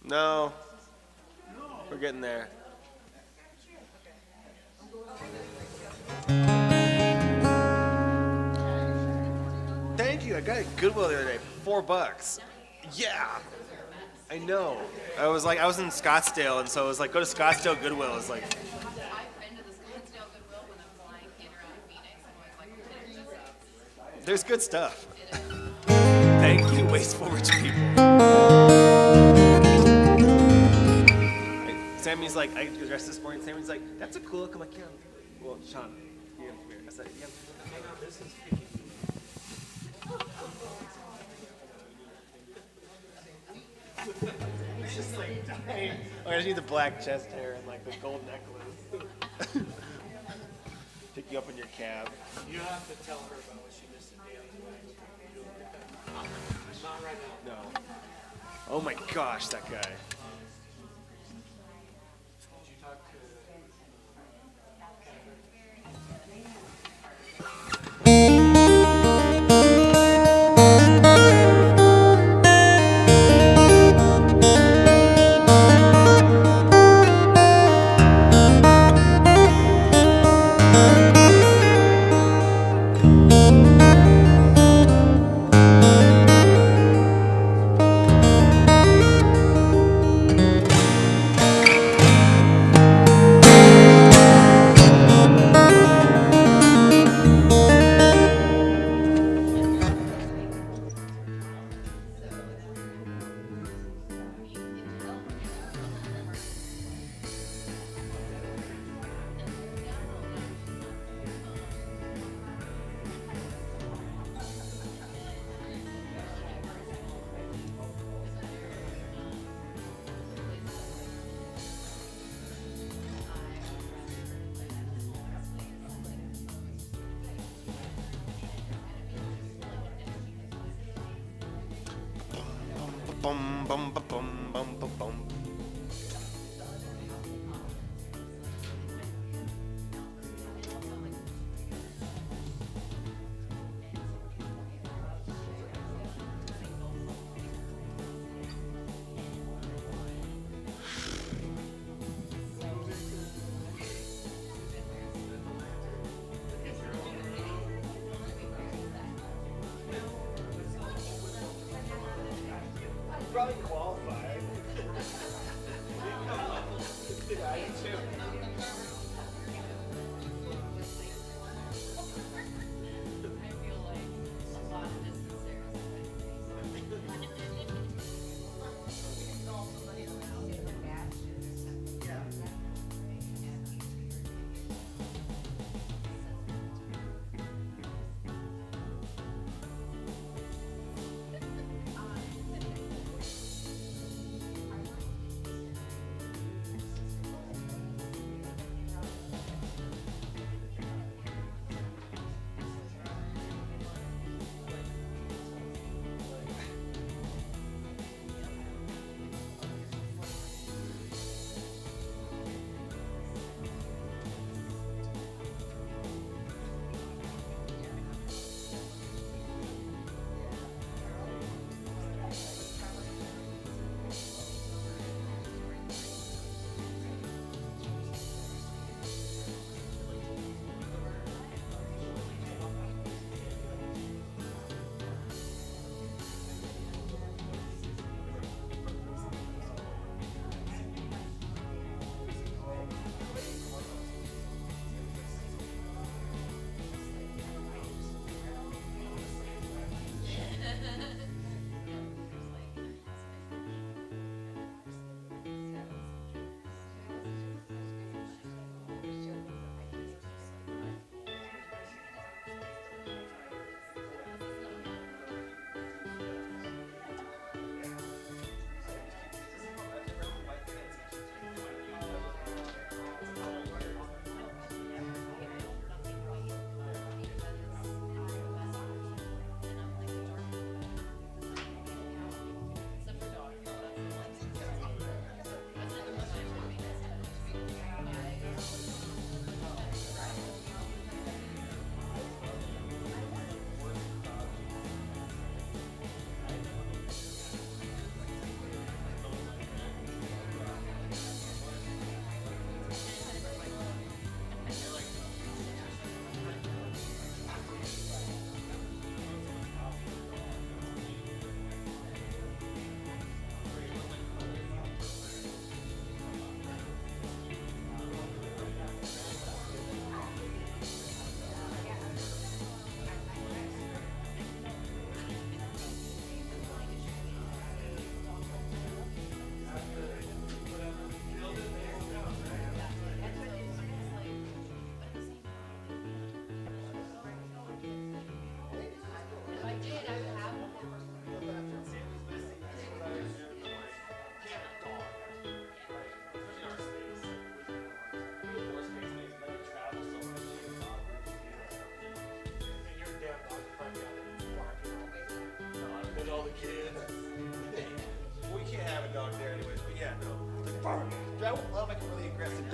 No, we're getting there. Thank you. I got a Goodwill the other day. $4. Yeah. I know. I was in Scottsdale, and so it was like, go to Scottsdale Goodwill. It's like, there's good stuff. Thank you, wasteful rich people. Sammy's like, I was dressed this morning. Sammy's like, that's a cool look. I'm like, yeah. Well, Sean, yeah, come here. I said, yeah. Hang on, this is It's just like dying. Oh, I just need the black chest hair and like the gold necklace. Pick you up in your cab. You don't have to tell her about what she missed in daily. Not right now. No. Oh my gosh, that guy. Did you talk to Bum bum ba, bum bum ba, bum. Probably qualified.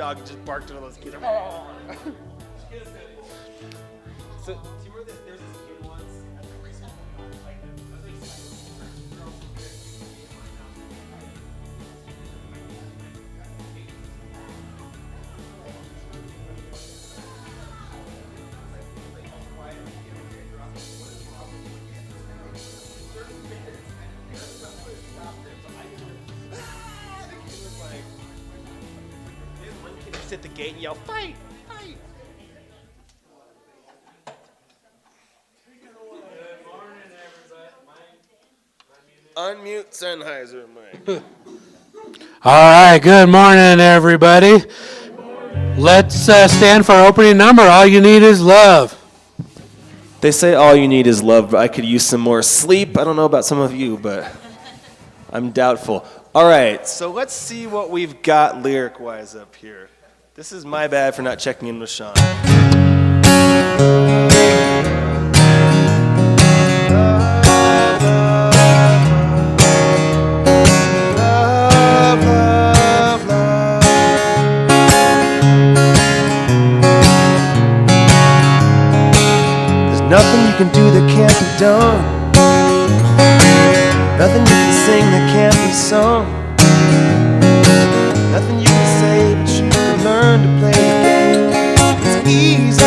dog just barked at all those kids. So, do you remember there's this kid once at the preschool? Like, I was like, girls and kids, me and my house. At the gate and yell, fight, fight. Good morning, everybody. Unmute Sennheiser mic. All right, good morning, everybody. Let's stand for our opening number. All you need is love. They say all you need is love, but I could use some more sleep. I don't know about some of you, but I'm doubtful. All right, so let's see what we've got lyric-wise up here. This is my bad for not checking in with Sean. There's nothing you can do that can't be done. Nothing you can sing that can't be sung. Nothing you can say, but you can learn to play the game. It's easy.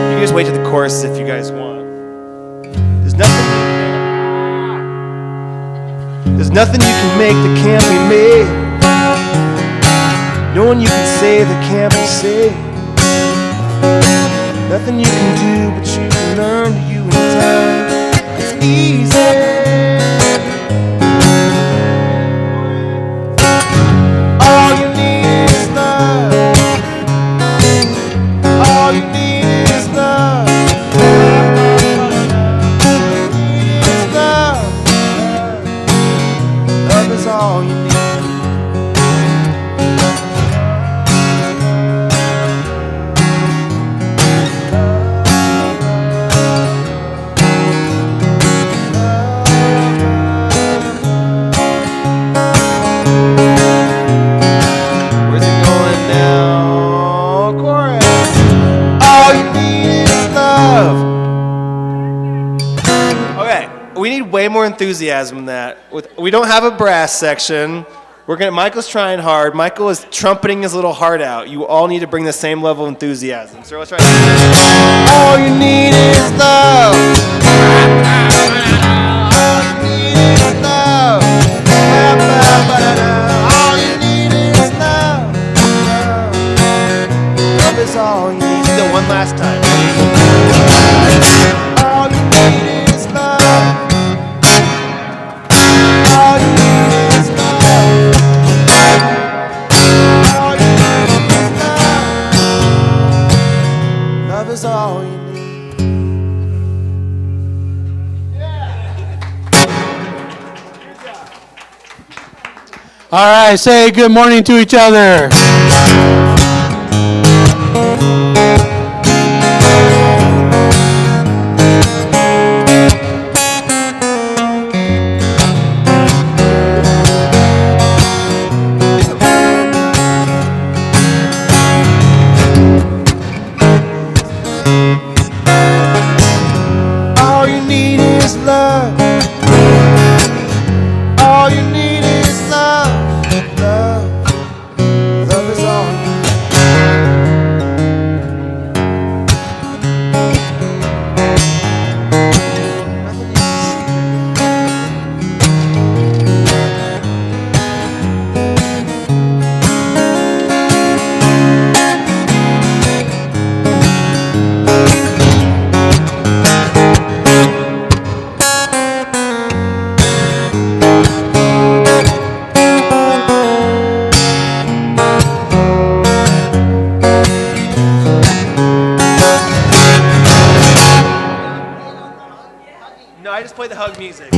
You can just wait to the chorus if you guys want. There's nothing you can make that can't be made. No one you can save that can't be saved. Nothing you can do, but you can learn to you in time. It's easy. All you need is love. All you need is love. It's love. Love is all you need. Way more enthusiasm than that. We don't have a brass section. Michael's trying hard. Michael is trumpeting his little heart out. You all need to bring the same level of enthusiasm. So let's try. All you need is love. All you need is love. All you need is love. Love is all you need. Do that one last time. All you need is love. All you need is love. All you need is love. Love is all you need. All right, say good morning to each other. All you need is love. All you need is love. Love. Love is all you need. Nothing you can No, I just play the hug music.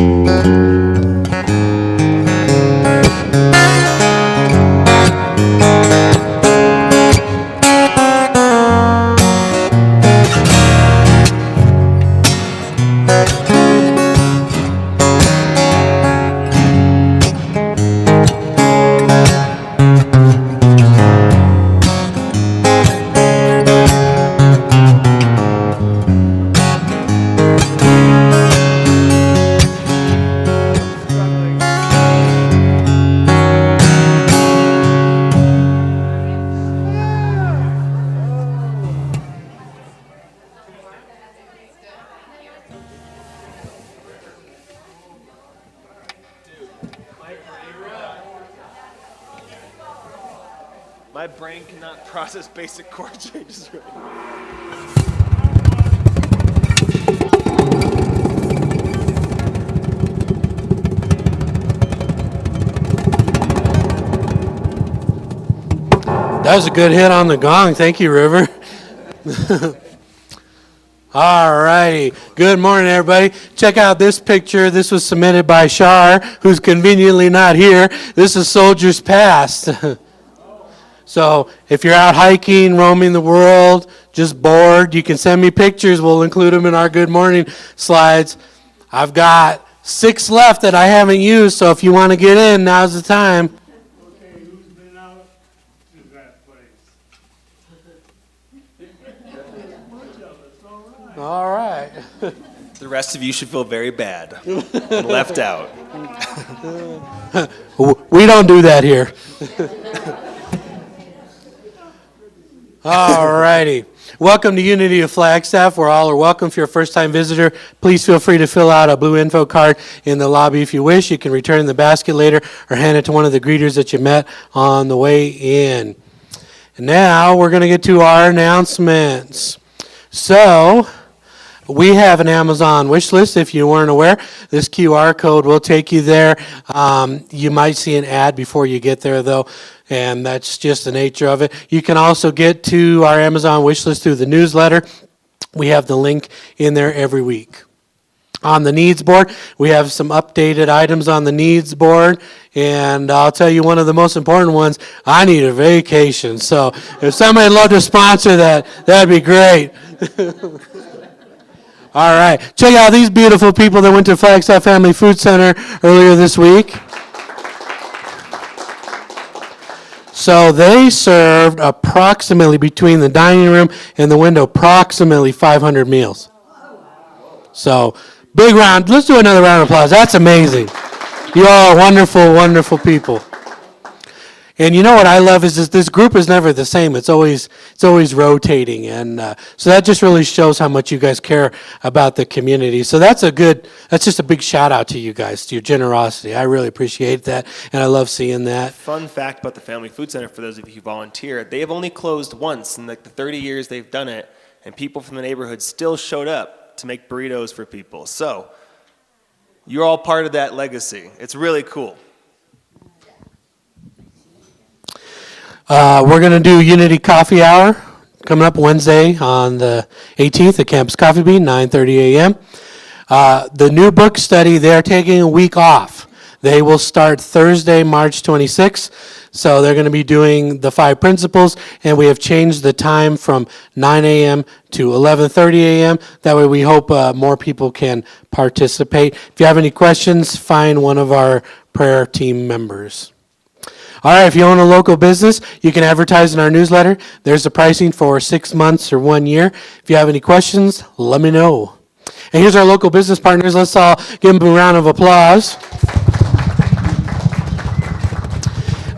My brain cannot process basic chord changes right now. That was a good hit on the gong. Thank you, River. All righty. Good morning, everybody. Check out this picture. This was submitted by Shar, who's conveniently not here. This is Soldiers Past. So if you're out hiking, roaming the world, just bored, you can send me pictures. We'll include them in our good morning slides. I've got 6 left that I haven't used, so if you want to get in, now's the time. Okay, who's been out to that place? All right. The rest of you should feel very bad and left out. We don't do that here. All righty. Welcome to Unity of Flagstaff, where all are welcome. If you're a first-time visitor, please feel free to fill out a blue info card in the lobby if you wish. You can return it in the basket later or hand it to one of the greeters that you met on the way in. And now we're going to get to our announcements. So we have an Amazon wish list. If you weren't aware, this QR code will take you there. You might see an ad before you get there, though, and that's just the nature of it. You can also get to our Amazon wish list through the newsletter. We have the link in there every week. On the needs board, we have some updated items on the needs board, and I'll tell you one of the most important ones, I need a vacation. So if somebody would love to sponsor that, that'd be great. All right, check out these beautiful people that went to Flagstaff Family Food Center earlier this week. So they served approximately, between the dining room and the window, approximately 500 meals. So big round, let's do another round of applause. That's amazing. You all are wonderful, wonderful people. And you know what I love is this group is never the same. It's always rotating, and so that just really shows how much you guys care about the community. So that's just a big shout out to you guys, to your generosity. I really appreciate that, and I love seeing that. Fun fact about the Family Food Center, for those of you who volunteer, they have only closed once in like the 30 years they've done it, and people from the neighborhood still showed up to make burritos for people. So you're all part of that legacy. It's really cool. We're going to do Unity Coffee Hour coming up Wednesday on the 18th at Campus Coffee Bean, 9:30 a.m. The new book study, they're taking a week off. They will start Thursday, March 26th. So they're going to be doing the 5 principles, and we have changed the time from 9 a.m. to 11:30 a.m. That way we hope more people can participate. If you have any questions, find one of our prayer team members. All right, if you own a local business, you can advertise in our newsletter. There's the pricing for 6 months or 1 year. If you have any questions, let me know. And here's our local business partners. Let's all give them a round of applause.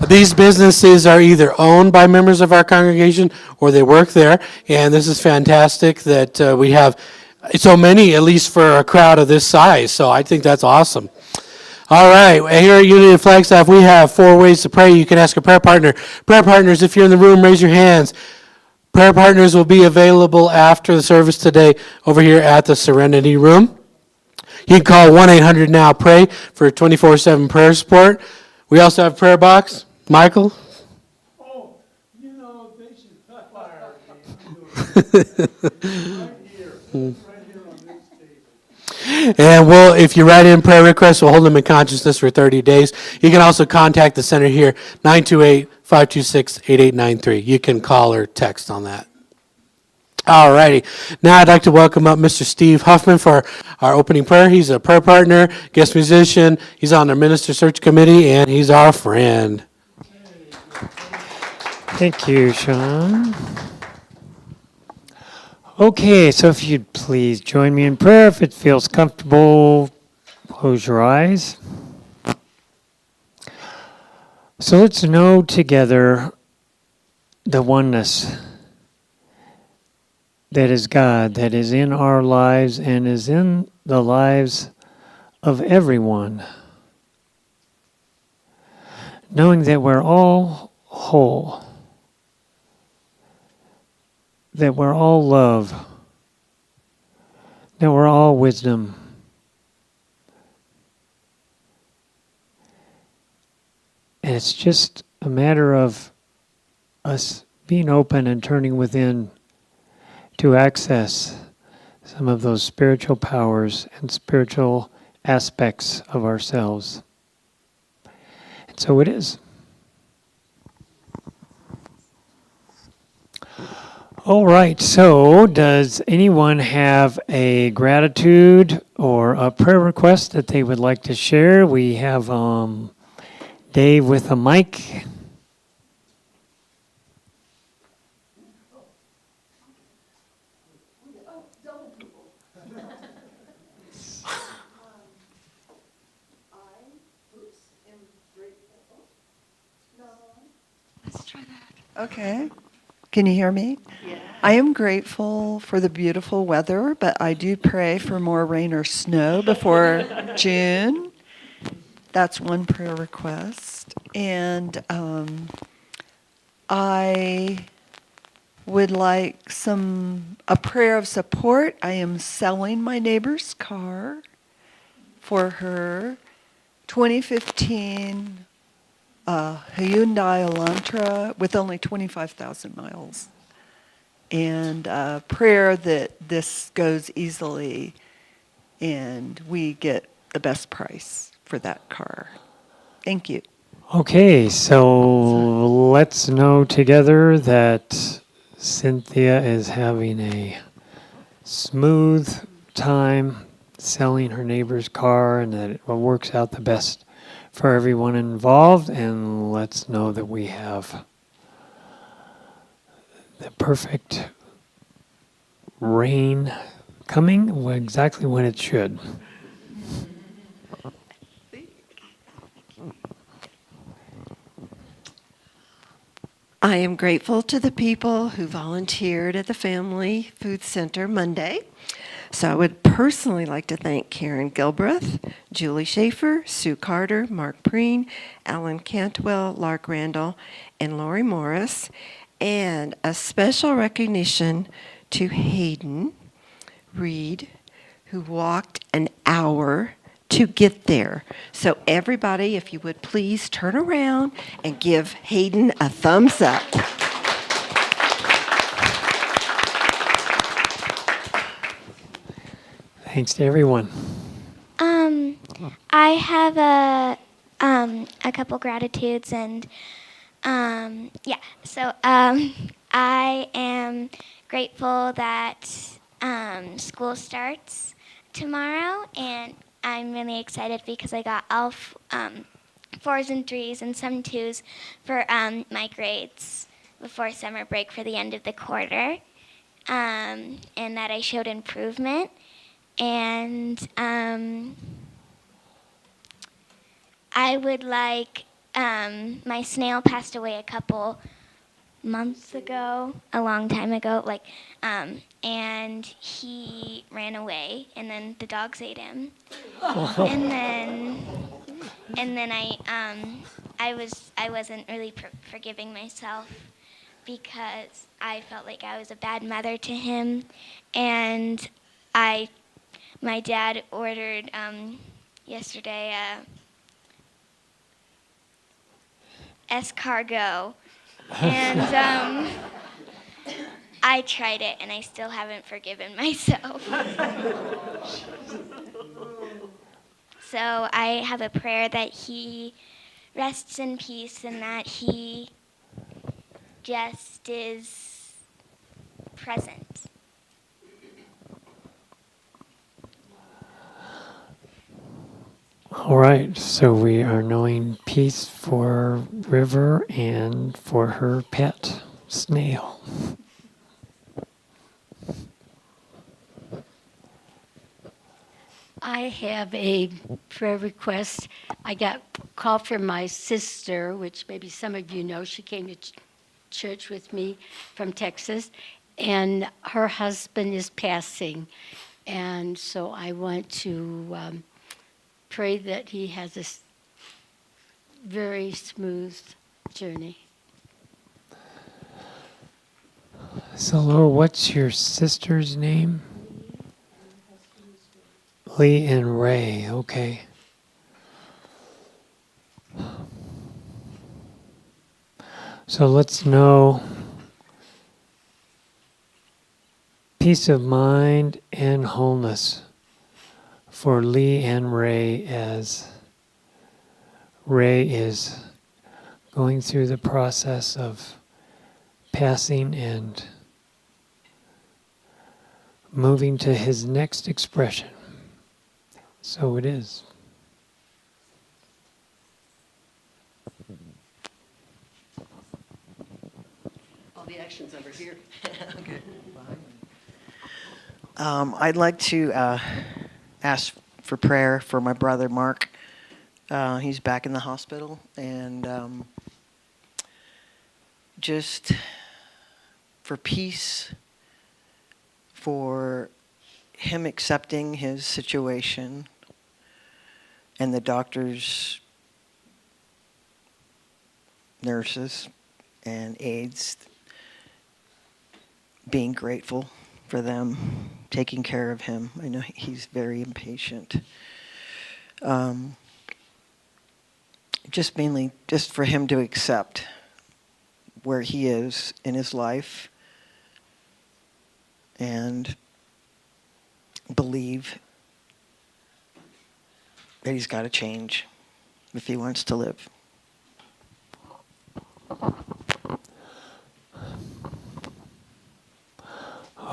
These businesses are either owned by members of our congregation or they work there. And this is fantastic that we have so many, at least for a crowd of this size. So I think that's awesome. All right, here at Unity of Flagstaff, we have 4 ways to pray. You can ask a prayer partner. Prayer partners, if you're in the room, raise your hands. Prayer partners will be available after the service today over here at the Serenity Room. You can call 1-800-NOW-PRAY for 24/7 prayer support. We also have prayer box. Michael? Oh, you know, they should fire me. Right here on this table. And if you write in prayer requests, we'll hold them in consciousness for 30 days. You can also contact the center here, 928-526-8893. You can call or text on that. All righty. Now I'd like to welcome up Mr. Steve Huffman for our opening prayer. He's a prayer partner, guest musician. He's on our minister search committee, and he's our friend. Thank you, Sean. Okay, so if you'd please join me in prayer. If it feels comfortable, close your eyes. So let's know together the oneness that is God, that is in our lives and is in the lives of everyone. Knowing that we're all whole that we're all love, that we're all wisdom. And it's just a matter of us being open and turning within to access some of those spiritual powers and spiritual aspects of ourselves. And so it is. All right, so does anyone have a gratitude or a prayer request that they would like to share? We have Dave with a mic. Okay. Can you hear me? Yeah. I am grateful for the beautiful weather, but I do pray for more rain or snow before June. That's one prayer request. And I would like a prayer of support. I am selling my neighbor's car for her 2015 Hyundai Elantra with only 25,000 miles. And prayer that this goes easily and we get the best price for that car. Thank you. Okay, so let's know together that Cynthia is having a smooth time selling her neighbor's car and that it works out the best for everyone involved. And let's know that we have the perfect rain coming exactly when it should. I am grateful to the people who volunteered at the Family Food Center Monday. So I would personally like to thank Karen Gilbreth, Julie Schaefer, Sue Carter, Mark Preen, Alan Cantwell, Lark Randall, and Lori Morris. And a special recognition to Hayden Reed, who walked an hour to get there. So everybody, if you would please turn around and give Hayden a thumbs up. Thanks to everyone. I have a couple gratitudes and yeah. So I am grateful that school starts tomorrow, and I'm really excited because I got all 4s and 3s and some 2s for my grades before summer break for the end of the quarter, and that I showed improvement. And I would like, my snail passed away a couple months ago, a long time ago, and he ran away, and then the dogs ate him. and then I wasn't really forgiving myself because I felt like I was a bad mother to him, and my dad ordered yesterday escargot, and I tried it, and I still haven't forgiven myself. So I have a prayer that he rests in peace and that he just is present. All right, so we are knowing peace for River and for her pet snail. I have a prayer request. I got a call from my sister, which maybe some of you know. She came to church with me from Texas, and her husband is passing. And so I want to pray that he has a very smooth journey. So, Lord, what's your sister's name? Lee and Ray, okay. So let's know peace of mind and wholeness for Lee and Ray as Ray is going through the process of passing and moving to his next expression. So it is. All the actions over here. Okay. I'd like to ask for prayer for my brother Mark. He's back in the hospital, and just for peace, for him accepting his situation, and the doctors, nurses, and aides being grateful for them taking care of him. I know he's very impatient. Just mainly just for him to accept where he is in his life and believe that he's got to change if he wants to live.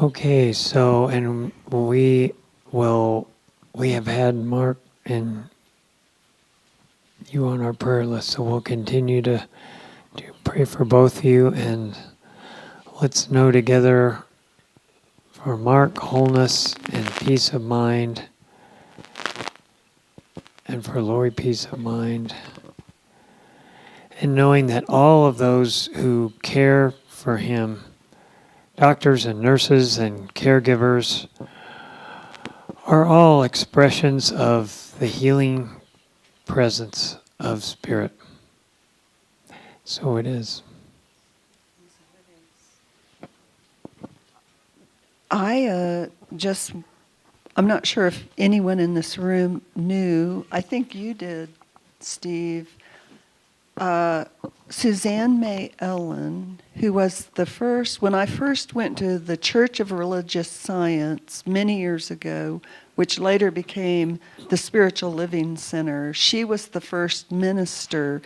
Okay, so, and we have had Mark and you on our prayer list, so we'll continue to pray for both of you, and let's know together for Mark, wholeness and peace of mind, and for Lori, peace of mind, and knowing that all of those who care for him, doctors and nurses and caregivers, are all expressions of the healing presence of Spirit. So it is. I'm not sure if anyone in this room knew, I think you did, Steve, Suzanne May Ellen, who was the first, when I first went to the Church of Religious Science many years ago, which later became the Spiritual Living Center, she was the first minister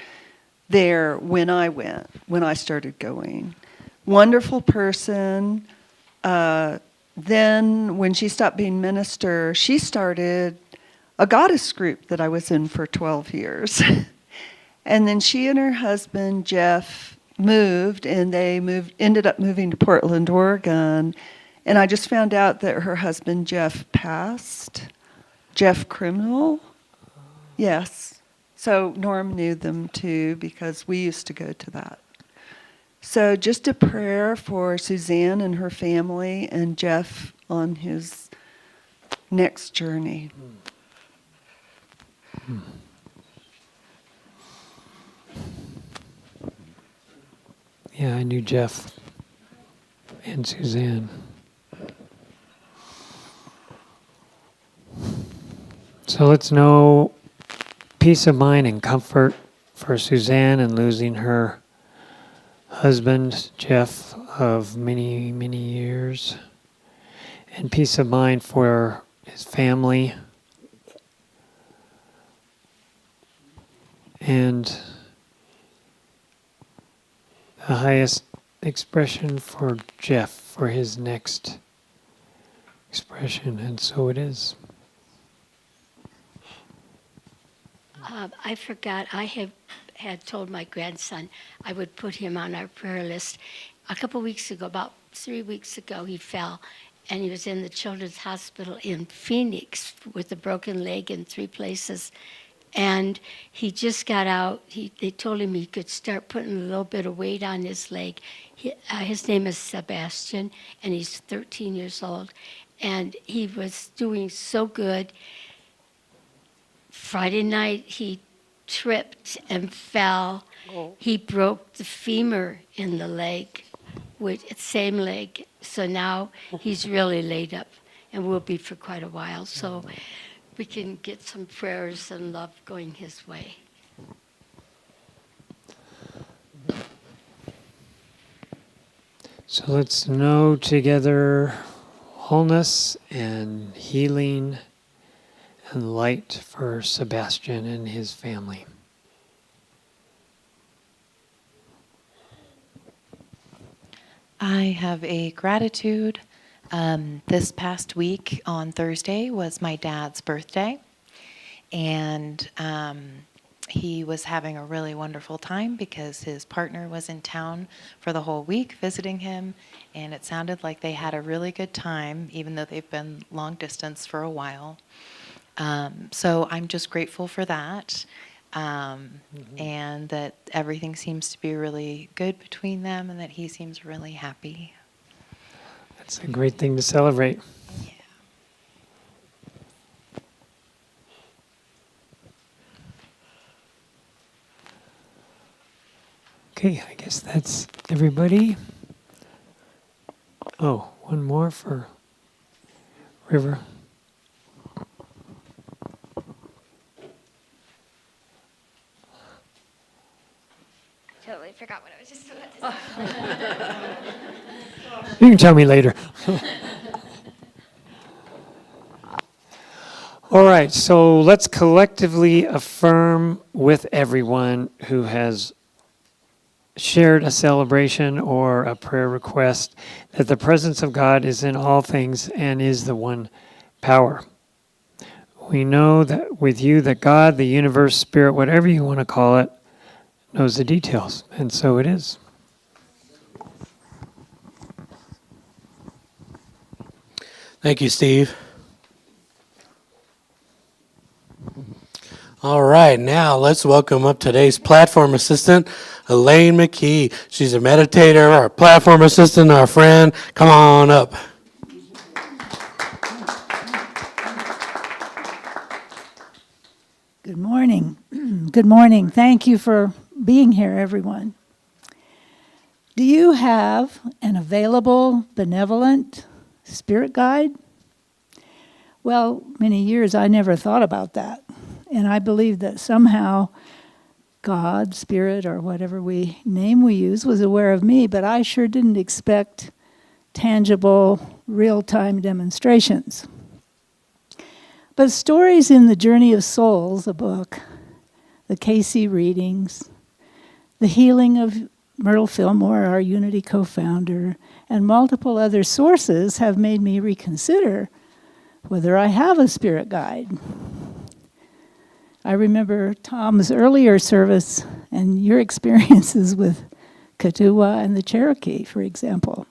there when I started going. Wonderful person. Then when she stopped being minister, she started a goddess group that I was in for 12 years. And then she and her husband, Jeff, moved, and they ended up moving to Portland, Oregon. And I just found out that her husband, Jeff, passed. Jeff Criminal. Yes. So Norm knew them too because we used to go to that. So just a prayer for Suzanne and her family and Jeff on his next journey. Yeah, I knew Jeff and Suzanne. So let's know peace of mind and comfort for Suzanne and losing her husband, Jeff, of many, many years. And peace of mind for his family. And the highest expression for Jeff, for his next expression. And so it is. I forgot, I had told my grandson I would put him on our prayer list. A couple weeks ago, about 3 weeks ago, he fell, and he was in the Children's Hospital in Phoenix with a broken leg in 3 places. And he just got out. They told him he could start putting a little bit of weight on his leg. His name is Sebastian, and he's 13 years old. And he was doing so good. Friday night, he tripped and fell. He broke the femur in the leg. with same leg. So now he's really laid up and will be for quite a while. So we can get some prayers and love going his way. So let's know together wholeness and healing and light for Sebastian and his family. I have a gratitude. This past week on Thursday was my dad's birthday, and he was having a really wonderful time because his partner was in town for the whole week visiting him, and it sounded like they had a really good time, even though they've been long distance for a while. So I'm just grateful for that, and that everything seems to be really good between them, and that he seems really happy. That's a great thing to celebrate. Yeah. Okay, I guess that's everybody. Oh, one more for River. Totally forgot what I was just about to say. You can tell me later. All right, so let's collectively affirm with everyone who has shared a celebration or a prayer request that the presence of God is in all things and is the one power. We know that with you that God, the universe, spirit, whatever you want to call it, knows the details, and so it is. Thank you, Steve. All right, now let's welcome up today's platform assistant, Elaine McKee. She's a meditator, our platform assistant, our friend. Come on up. Good morning. Good morning. Thank you for being here, everyone. Do you have an available, benevolent spirit guide? Well, many years I never thought about that. And I believe that somehow God, Spirit, or whatever name we use, was aware of me, but I sure didn't expect tangible, real-time demonstrations. But Stories in the Journey of Souls, a book, the KC readings, the healing of Myrtle Fillmore, our Unity co-founder, and multiple other sources have made me reconsider whether I have a spirit guide. I remember Tom's earlier service and your experiences with Katuwa and the Cherokee, for example.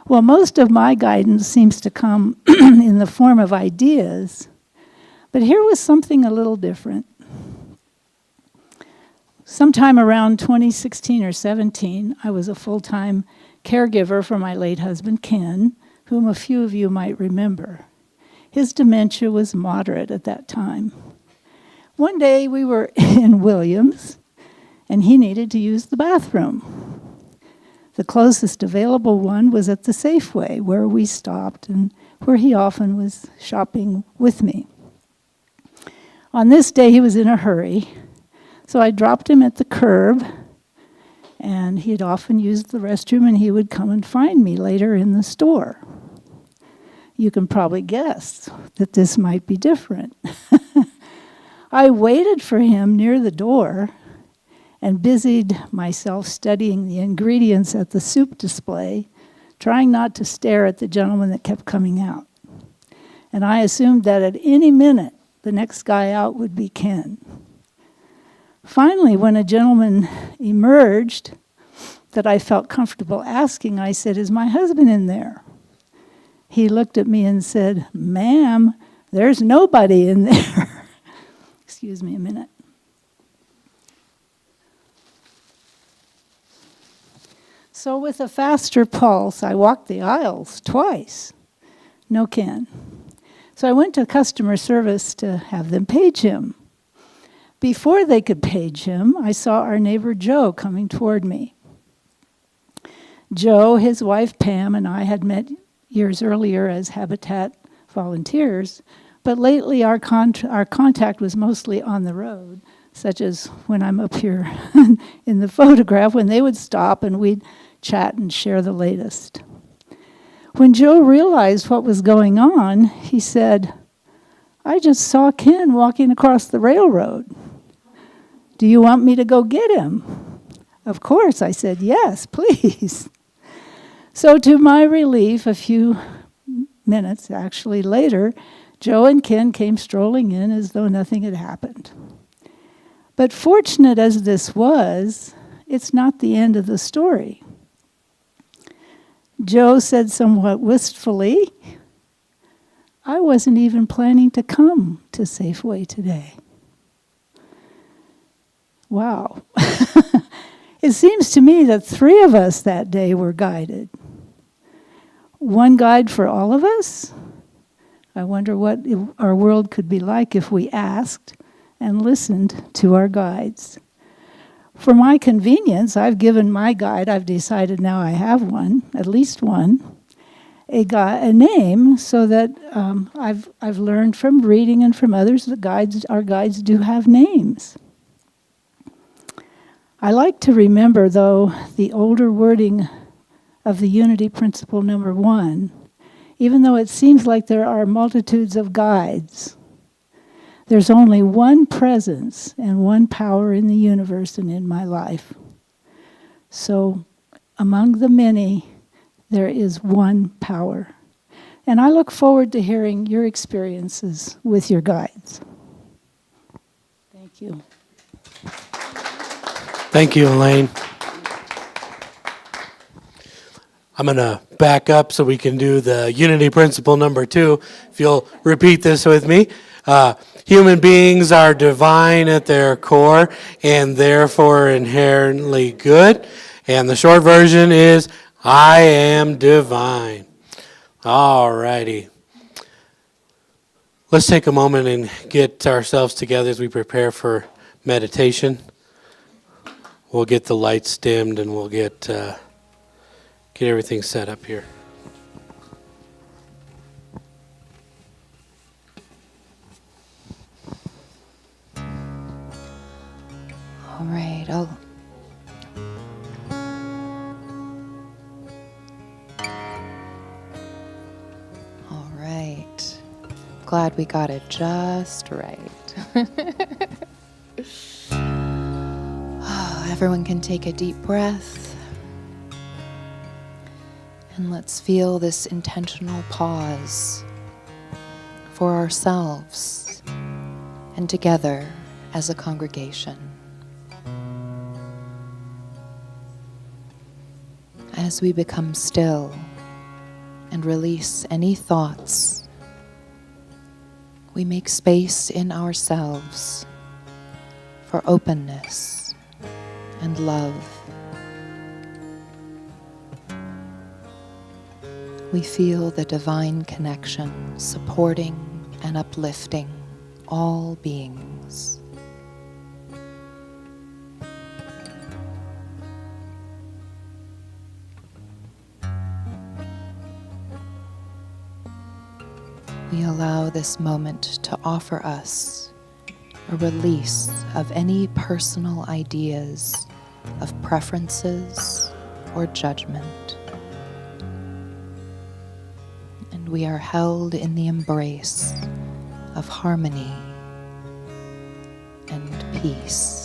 Well, most of my guidance seems to come in the form of ideas, but here was something a little different. Sometime around 2016 or 17, I was a full-time caregiver for my late husband, Ken, whom a few of you might remember. His dementia was moderate at that time. One day we were in Williams, and he needed to use the bathroom. The closest available one was at the Safeway, where we stopped and where he often was shopping with me. On this day, he was in a hurry, so I dropped him at the curb, and he had often used the restroom, and he would come and find me later in the store. You can probably guess that this might be different. I waited for him near the door and busied myself studying the ingredients at the soup display, trying not to stare at the gentleman that kept coming out. And I assumed that at any minute, the next guy out would be Ken. Finally, when a gentleman emerged that I felt comfortable asking, I said, "Is my husband in there?" He looked at me and said, "Ma'am, there's nobody in there." Excuse me a minute. So with a faster pulse, I walked the aisles twice. No Ken. So I went to customer service to have them page him. Before they could page him, I saw our neighbor Joe coming toward me. Joe, his wife Pam, and I had met years earlier as Habitat volunteers, but lately our contact was mostly on the road, such as when I'm up here in the photograph, when they would stop and we'd chat and share the latest. When Joe realized what was going on, he said, "I just saw Ken walking across the railroad. Do you want me to go get him?" Of course, I said, "Yes, please." So to my relief, a few minutes actually later, Joe and Ken came strolling in as though nothing had happened. But fortunate as this was, it's not the end of the story. Joe said somewhat wistfully, "I wasn't even planning to come to Safeway today." Wow. It seems to me that 3 of us that day were guided. One guide for all of us? I wonder what our world could be like if we asked and listened to our guides. For my convenience, I've given my guide, I've decided now I have one, at least one, a name, so that I've learned from reading and from others that our guides do have names. I like to remember, though, the older wording of the unity principle number 1, even though it seems like there are multitudes of guides. There's only one presence and one power in the universe and in my life. So among the many, there is one power. And I look forward to hearing your experiences with your guides. Thank you. Thank you, Elaine. I'm going to back up so we can do the unity principle number 2. If you'll repeat this with me. Human beings are divine at their core and therefore inherently good. And the short version is, I am divine. All righty. Let's take a moment and get ourselves together as we prepare for meditation. We'll get the lights dimmed and we'll get everything set up here. All right. All right. Glad we got it just right. Everyone can take a deep breath. And let's feel this intentional pause for ourselves and together as a congregation. As we become still and release any thoughts, we make space in ourselves for openness and love. We feel the divine connection supporting and uplifting all beings. We allow this moment to offer us a release of any personal ideas of preferences or judgment. And we are held in the embrace of harmony and peace.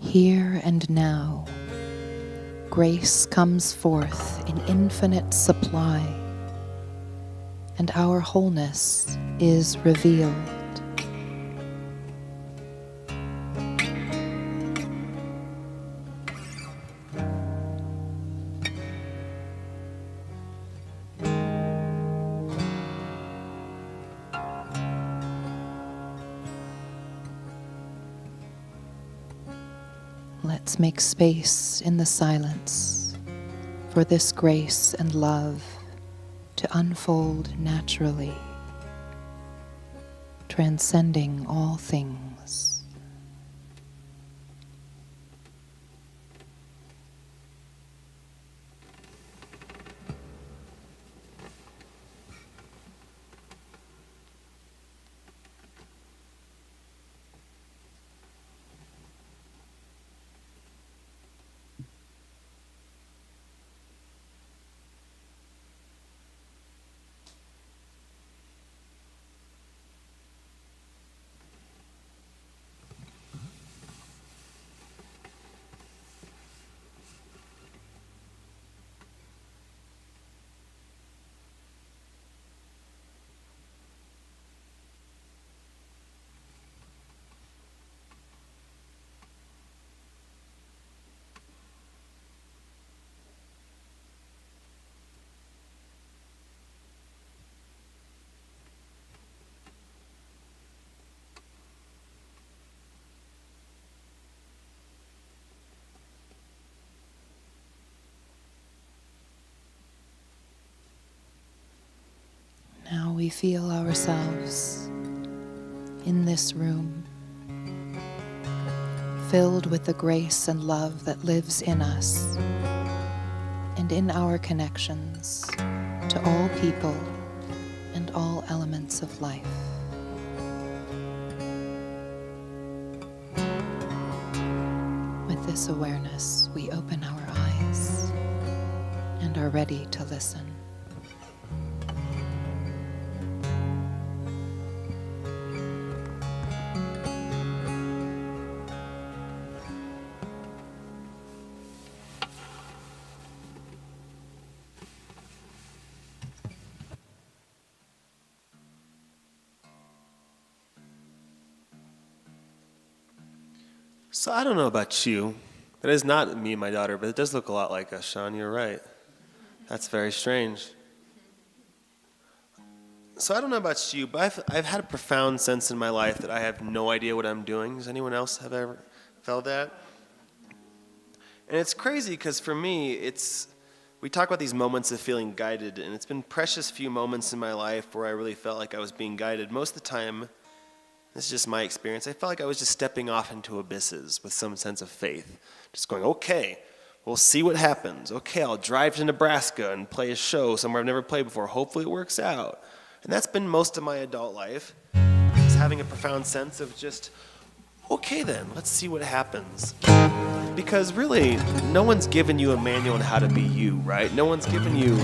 Here and now, grace comes forth in infinite supply, and our wholeness is revealed. let's make space in the silence for this grace and love to unfold naturally, transcending all things. Now we feel ourselves in this room, filled with the grace and love that lives in us and in our connections to all people and all elements of life. With this awareness, we open our eyes and are ready to listen. So I don't know about you. That is not me and my daughter, but it does look a lot like us, Sean. You're right. That's very strange. So I don't know about you, but I've had a profound sense in my life that I have no idea what I'm doing. Does anyone else have ever felt that? And it's crazy because for me, we talk about these moments of feeling guided, and it's been precious few moments in my life where I really felt like I was being guided. Most of the time, this is just my experience, I felt like I was just stepping off into abysses with some sense of faith. Just going, okay, we'll see what happens. Okay, I'll drive to Nebraska and play a show somewhere I've never played before. Hopefully it works out. And that's been most of my adult life, is having a profound sense of just, okay then, let's see what happens. Because really, no one's given you a manual on how to be you, right? No one's given you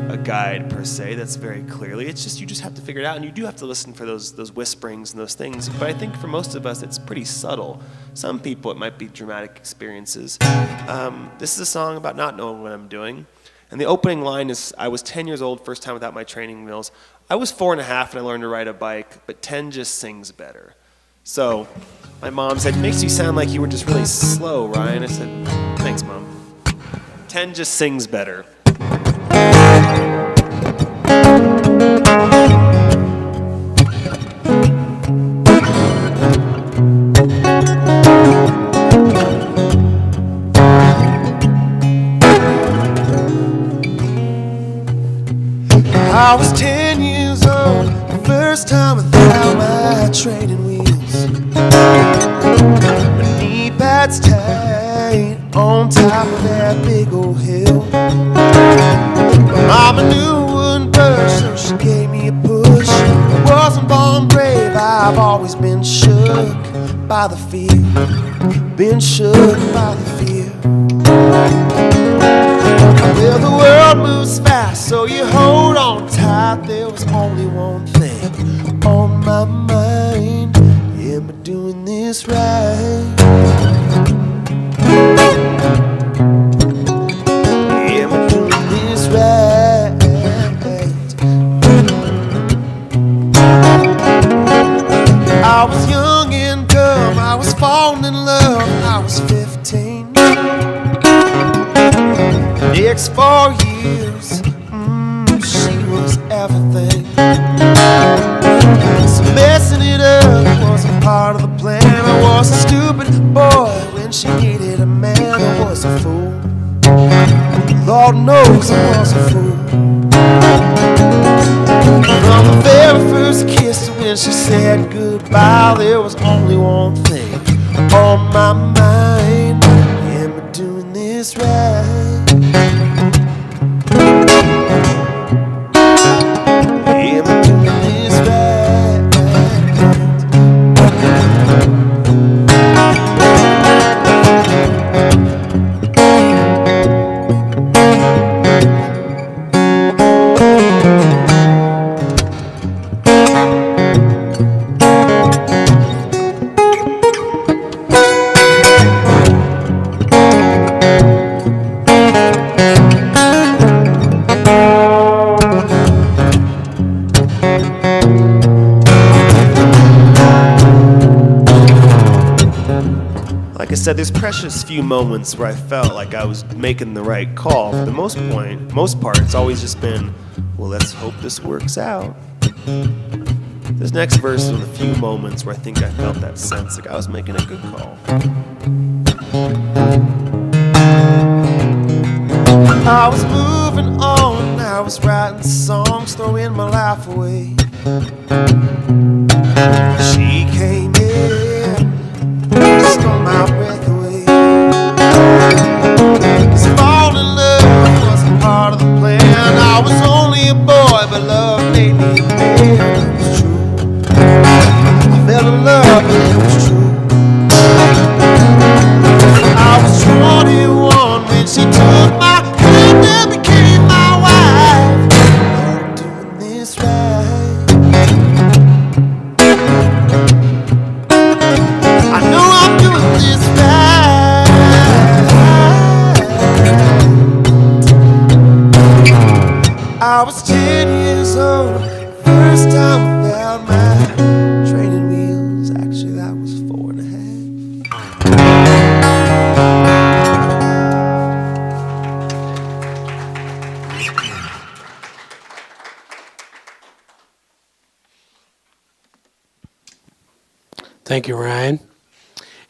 a guide per se that's very clearly. It's just, you just have to figure it out, and you do have to listen for those whisperings and those things. But I think for most of us, it's pretty subtle. Some people, it might be dramatic experiences. This is a song about not knowing what I'm doing. And the opening line is, I was 10 years old, first time without my training wheels. I was 4 and a half and I learned to ride a bike, but 10 just sings better. So my mom said, makes you sound like you were just really slow, Ryan. I said, thanks, Mom. 10 just sings better. I was 10 years old, the first time without my training wheels. My knee pads tight on top of that big old hill. My mama knew it wouldn't budge, so she gave me a push. I wasn't born brave, I've always been shook by the fear. Been shook by the fear. Well, the world moves fast, so you hold on tight. There was only one thing on my mind. Am I doing this right? Am I doing this right? I was young and dumb, I was falling in love, I was 15. Next 4 years, she was everything. So messing it up wasn't part of the plan. I was a stupid boy when she needed a man. there was only one thing on my mind. Am I doing this right? Am I doing this right? Like I said, there's precious few moments where I felt like I was making the right call. For the most part, it's always just been, well, let's hope this works out. This next verse was a few moments where I think I felt that sense, like I was making a good call. I was moving on, I was writing songs, throwing my life away. She came in, stole my breath away. 'Cause falling in love wasn't part of the plan. I was only a boy, but love made me a man. It was true. I fell in love, and it was true. I was 21 when she took my hand and became my wife. I'm doing this right. I know I'm doing this right. I was 10 years old, first time I found my training wheels. Actually, that was 4.5. Thank you, Ryan.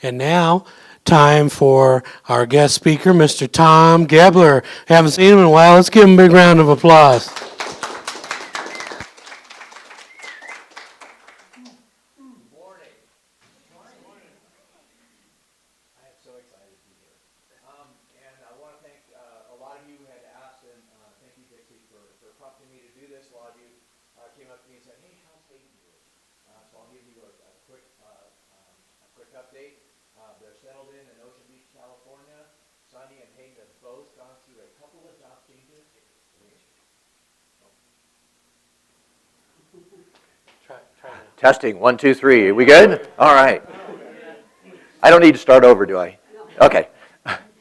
And now, time for our guest speaker, Mr. Tom Gebler. Haven't seen him in a while. Let's give him a big round of applause. I am so excited to be here. And I want to thank a lot of you who had asked, and thank you, Dixie, for prompting me to do this. A lot of you came up to me and said, hey, how's Hayden doing? So I'll give you a quick update. They're settled in Ocean Beach, California. Sonny and Hayden have both gone through a couple of job changes. Testing, 1, 2, 3. Are we good? All right. I don't need to start over, do I? Okay.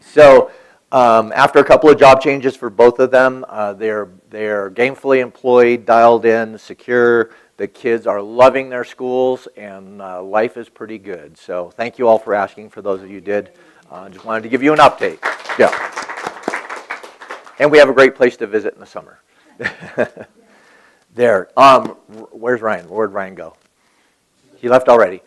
So after a couple of job changes for both of them, they're gainfully employed, dialed in, secure. The kids are loving their schools, and life is pretty good. So thank you all for asking, for those of you who did. Just wanted to give you an update. Yeah. And we have a great place to visit in the summer. There. Where's Ryan? Where'd Ryan go? He left already.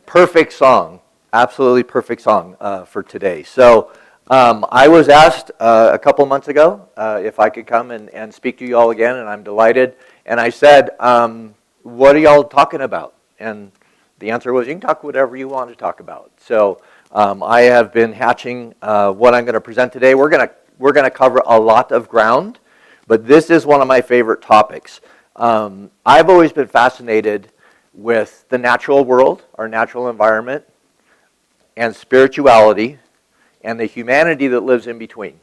Perfect song. Absolutely perfect song for today. So I was asked a couple months ago if I could come and speak to you all again, and I'm delighted. And I said, what are y'all talking about? And the answer was, you can talk whatever you want to talk about. So I have been hatching what I'm going to present today. We're going to cover a lot of ground, but this is one of my favorite topics. I've always been fascinated with the natural world, our natural environment, and spirituality, and the humanity that lives in between.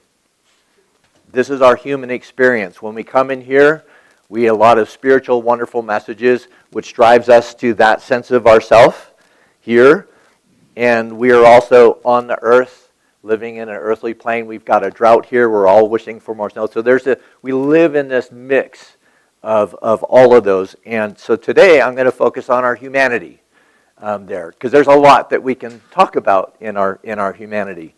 This is our human experience. When we come in here, we get a lot of spiritual, wonderful messages, which drives us to that sense of ourself here. And we are also on the earth, living in an earthly plane. We've got a drought here. We're all wishing for more snow. So we live in this mix of all of those. And so today I'm going to focus on our humanity there, because there's a lot that we can talk about in our humanity.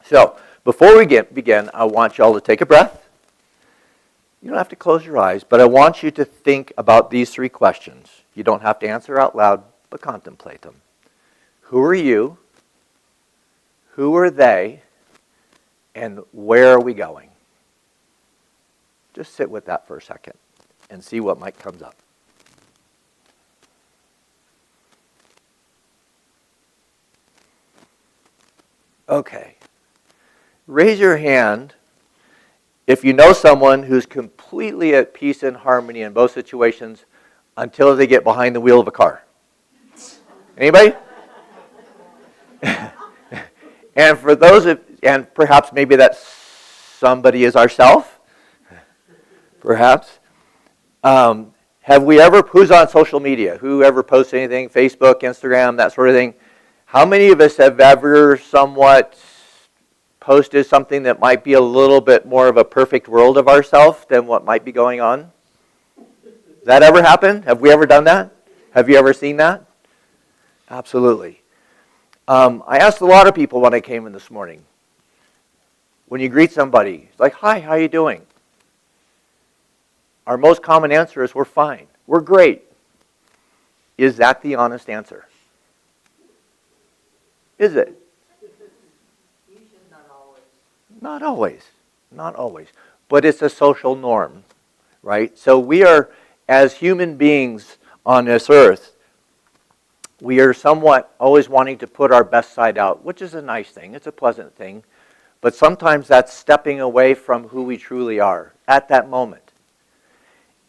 So before we begin, I want you all to take a breath. You don't have to close your eyes, but I want you to think about these 3 questions. You don't have to answer out loud, but contemplate them. Who are you? Who are they? And where are we going? Just sit with that for a second and see what might comes up. Okay. Raise your hand if you know someone who's completely at peace and harmony in both situations until they get behind the wheel of a car. Anybody? And for those of, and perhaps maybe that somebody is ourself, perhaps. Have we ever, who's on social media? Who ever posts anything? Facebook, Instagram, that sort of thing? How many of us have ever somewhat posted something that might be a little bit more of a perfect world of ourselves than what might be going on? Does that ever happen? Have we ever done that? Have you ever seen that? Absolutely. I asked a lot of people when I came in this morning. When you greet somebody, it's like, hi, how you doing? Our most common answer is, we're fine. We're great. Is that the honest answer? Is it? Not always. Not always. But it's a social norm, right? So we are, as human beings on this earth, we are somewhat always wanting to put our best side out, which is a nice thing. It's a pleasant thing. But sometimes that's stepping away from who we truly are at that moment.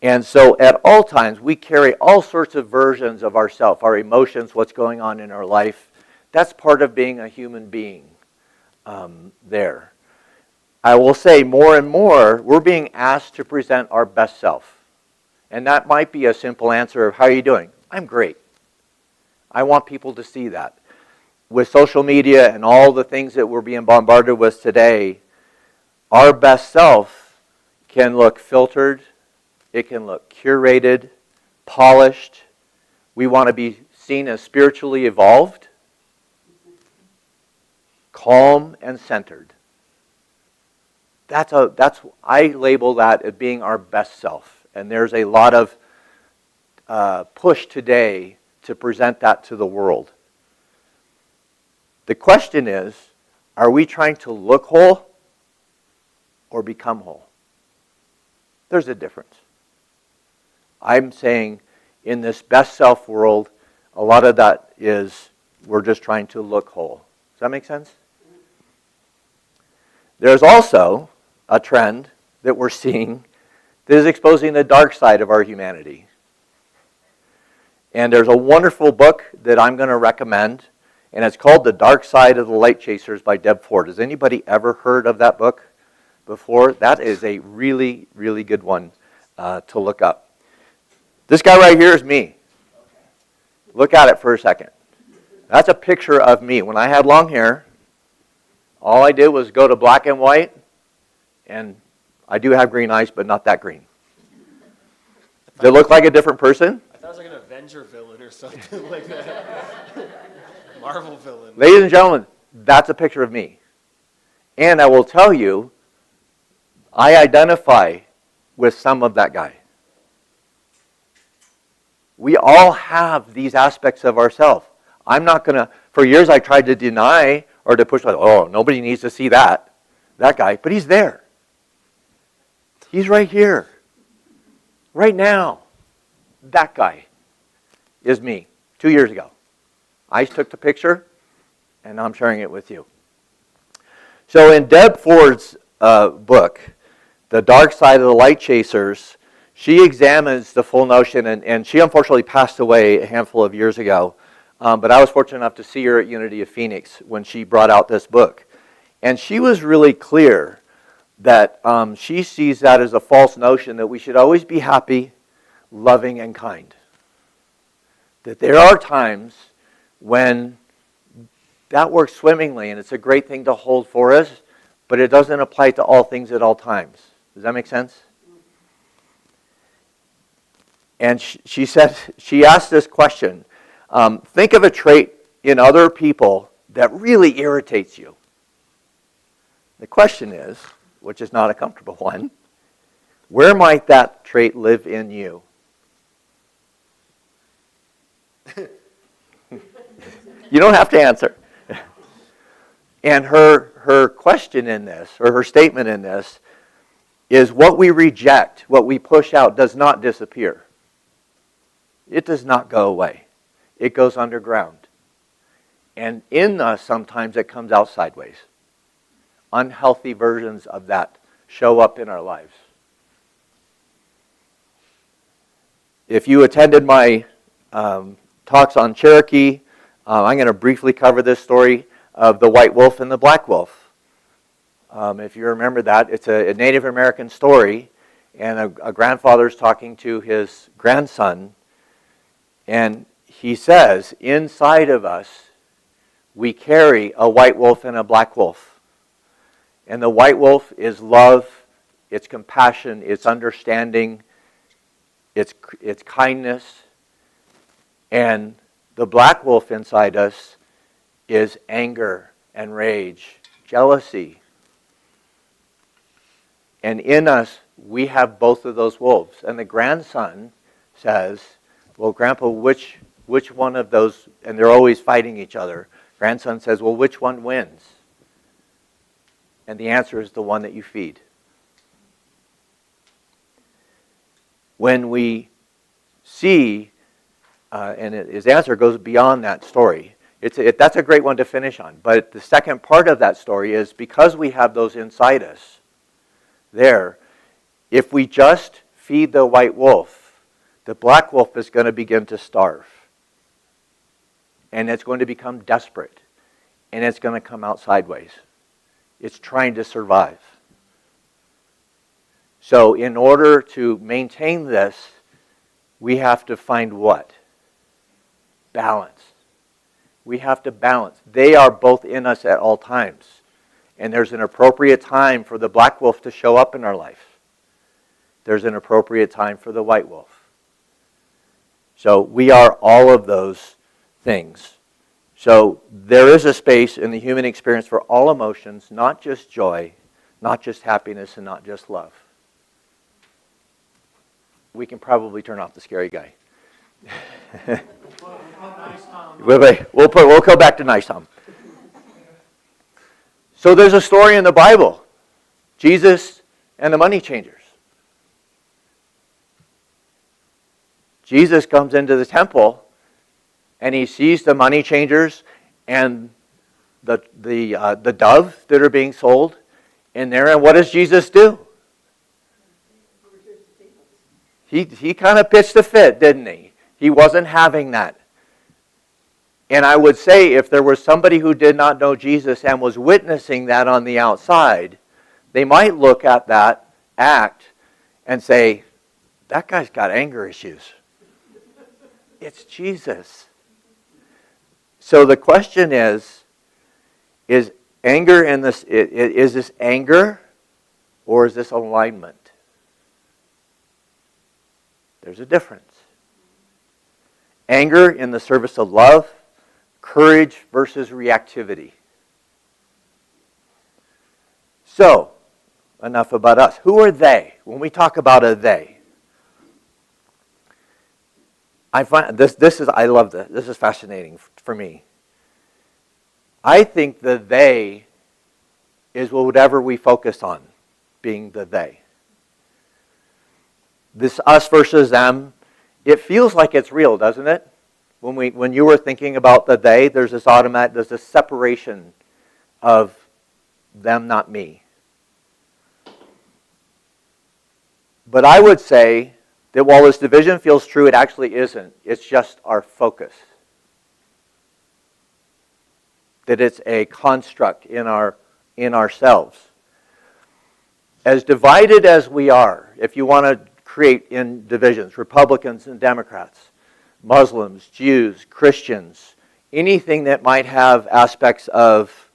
And so at all times, we carry all sorts of versions of ourselves, our emotions, what's going on in our life. That's part of being a human being there. I will say more and more, we're being asked to present our best self. And that might be a simple answer of, how are you doing? I'm great. I want people to see that. With social media and all the things that we're being bombarded with today, our best self can look filtered, it can look curated, polished. We want to be seen as spiritually evolved, calm and centered. I label that as being our best self. And there's a lot of push today to present that to the world. The question is, are we trying to look whole or become whole? There's a difference. I'm saying in this best self world, a lot of that is we're just trying to look whole. Does that make sense? There's also a trend that we're seeing that is exposing the dark side of our humanity. And there's a wonderful book that I'm going to recommend, and it's called The Dark Side of the Light Chasers by Deb Ford. Has anybody ever heard of that book before? That is a really, really good one to look up. This guy right here is me. Look at it for a second. That's a picture of me. When I had long hair, all I did was go to black and white, and I do have green eyes, but not that green. Does it look like a different person? I thought it was like an Avenger villain or something like that. Marvel villain. Ladies and gentlemen, that's a picture of me. And I will tell you, I identify with some of that guy. We all have these aspects of ourselves. I'm not going to, for years I tried to deny or to push, like, oh, nobody needs to see that guy, but he's there. He's right here. Right now. That guy is me 2 years ago. I took the picture, and I'm sharing it with you. So in Deb Ford's book, The Dark Side of the Light Chasers, she examines the full notion, and she unfortunately passed away a handful of years ago, but I was fortunate enough to see her at Unity of Phoenix when she brought out this book. And she was really clear that she sees that as a false notion that we should always be happy, loving, and kind. That there are times when that works swimmingly, and it's a great thing to hold for us, but it doesn't apply to all things at all times. Does that make sense? And she said, she asked this question, think of a trait in other people that really irritates you. The question is, which is not a comfortable one, where might that trait live in you? You don't have to answer. And her question in this, or her statement in this, is what we reject, what we push out, does not disappear. It does not go away. It goes underground. And in us, sometimes it comes out sideways. Unhealthy versions of that show up in our lives. If you attended my talks on Cherokee, I'm going to briefly cover this story of the white wolf and the black wolf. If you remember that, it's a Native American story, and a grandfather's talking to his grandson, and he says, inside of us, we carry a white wolf and a black wolf. And the white wolf is love, it's compassion, it's understanding, it's kindness. And the black wolf inside us is anger and rage, jealousy. And in us, we have both of those wolves. And the grandson says, well, Grandpa, which one of those, and they're always fighting each other. Grandson says, well, which one wins? And the answer is the one that you feed. When we see, and his answer goes beyond that story, that's a great one to finish on. But the second part of that story is because we have those inside us there, if we just feed the white wolf, the black wolf is going to begin to starve. And it's going to become desperate. And it's going to come out sideways. It's trying to survive. So in order to maintain this, we have to find what? Balance. We have to balance. They are both in us at all times. And there's an appropriate time for the black wolf to show up in our life. There's an appropriate time for the white wolf. So we are all of those things. So there is a space in the human experience for all emotions, not just joy, not just happiness, and not just love. We can probably turn off the scary guy. We'll go back to nice Tom. So there's a story in the Bible, Jesus and the money changers. Jesus comes into the temple and he sees the money changers and the dove that are being sold in there. And what does Jesus do? He kind of pitched a fit, didn't he? He wasn't having that. And I would say if there was somebody who did not know Jesus and was witnessing that on the outside, they might look at that act and say, that guy's got anger issues. It's Jesus. So the question is anger in this, is this anger or is this alignment? There's a difference. Anger in the service of love, courage versus reactivity. So, enough about us. Who are they? When we talk about a they, I find I love this. This is fascinating for me. I think the they is whatever we focus on being the they. This us versus them, it feels like it's real, doesn't it? When you were thinking about the they, there's this separation of them, not me. But I would say that while this division feels true, it actually isn't. It's just our focus. That it's a construct in ourselves. As divided as we are, if you want to create in divisions, Republicans and Democrats, Muslims, Jews, Christians, anything that might have aspects of,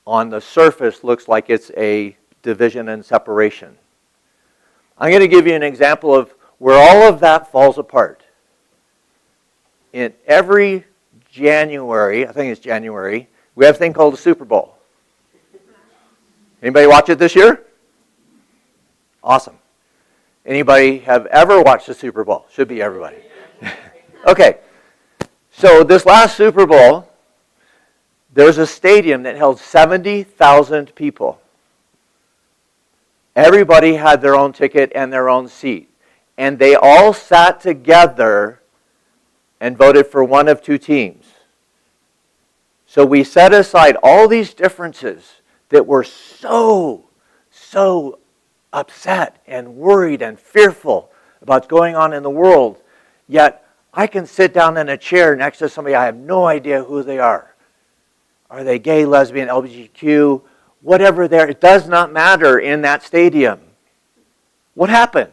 on the surface, looks like it's a division and separation. I'm going to give you an example of where all of that falls apart. In every January, I think it's January, we have a thing called the Super Bowl. Anybody watch it this year? Awesome. Anybody have ever watched the Super Bowl? Should be everybody. Okay. So this last Super Bowl, there's a stadium that held 70,000 people. Everybody had their own ticket and their own seat. And they all sat together and voted for one of two teams. So we set aside all these differences that were so upset and worried and fearful about what's going on in the world. Yet I can sit down in a chair next to somebody, I have no idea who they are. Are they gay, lesbian, LGBTQ, whatever they're, it does not matter in that stadium. What happened?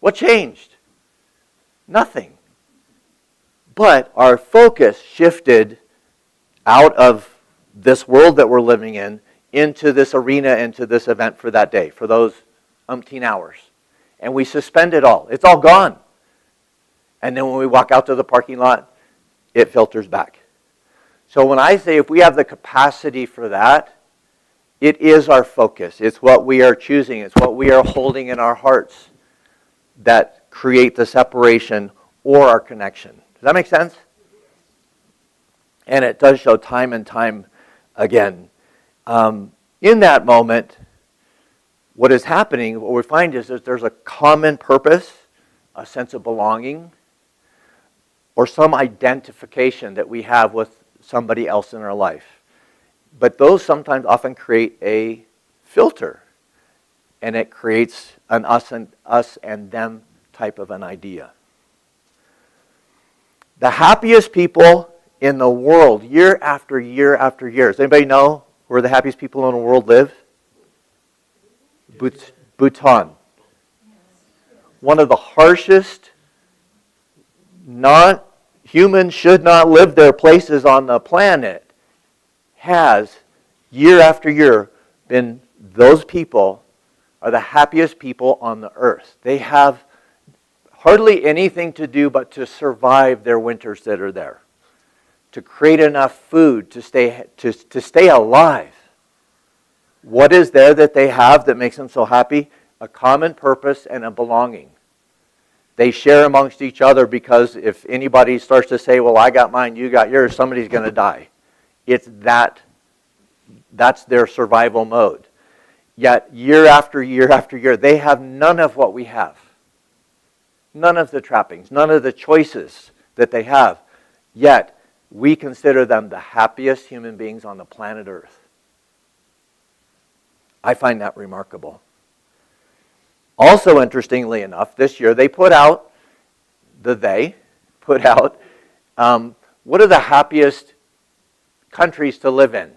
What changed? Nothing. But our focus shifted out of this world that we're living in into this arena, into this event for that day, for those umpteen hours. And we suspend it all. It's all gone. And then when we walk out to the parking lot, it filters back. So when I say if we have the capacity for that, it is our focus. It's what we are choosing. It's what we are holding in our hearts that create the separation or our connection. Does that make sense? And it does show time and time again. In that moment, what is happening, what we find is that there's a common purpose, a sense of belonging, or some identification that we have with somebody else in our life. But those sometimes often create a filter, and it creates an us and them type of an idea. The happiest people in the world, year after year after year. Does anybody know where the happiest people in the world live? Bhutan. One of the harshest, humans should not live there places on the planet, has, year after year, been those people are the happiest people on the earth. They have hardly anything to do but to survive their winters that are there, to create enough food to stay alive. What is there that they have that makes them so happy? A common purpose and a belonging. They share amongst each other because if anybody starts to say, well, I got mine, you got yours, somebody's going to die. It's that's their survival mode. Yet year after year after year, they have none of what we have. None of the trappings, none of the choices that they have. Yet we consider them the happiest human beings on the planet Earth. I find that remarkable. Also, interestingly enough, this year they put out, what are the happiest countries to live in?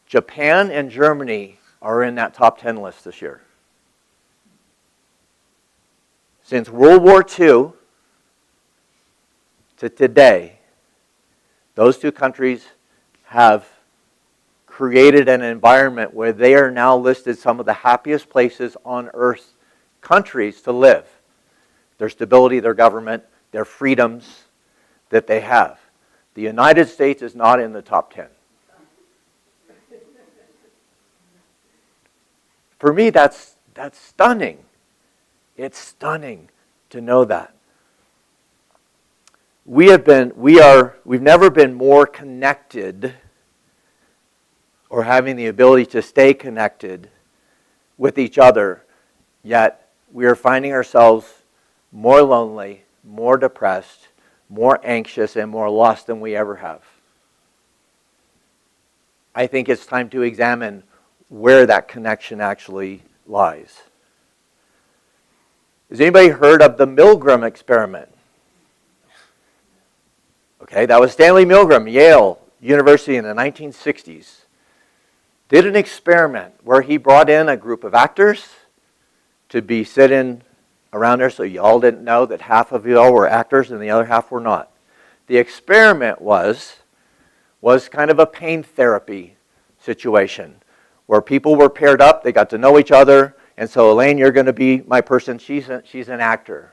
Japan and Germany are in that top 10 list this year. Since World War II to today, those two countries have created an environment where they are now listed some of the happiest places on earth, countries to live. Their stability, their government, their freedoms that they have. The United States is not in the top 10. For me, that's stunning. It's stunning to know that. We've never been more connected or having the ability to stay connected with each other, yet we are finding ourselves more lonely, more depressed, more anxious, and more lost than we ever have. I think it's time to examine where that connection actually lies. Has anybody heard of the Milgram experiment? Okay, that was Stanley Milgram, Yale University in the 1960s. Did an experiment where he brought in a group of actors to be sitting around there so you all didn't know that half of you all were actors and the other half were not. The experiment was kind of a pain therapy situation where people were paired up, they got to know each other, and so Elaine, you're going to be my person, she's an actor.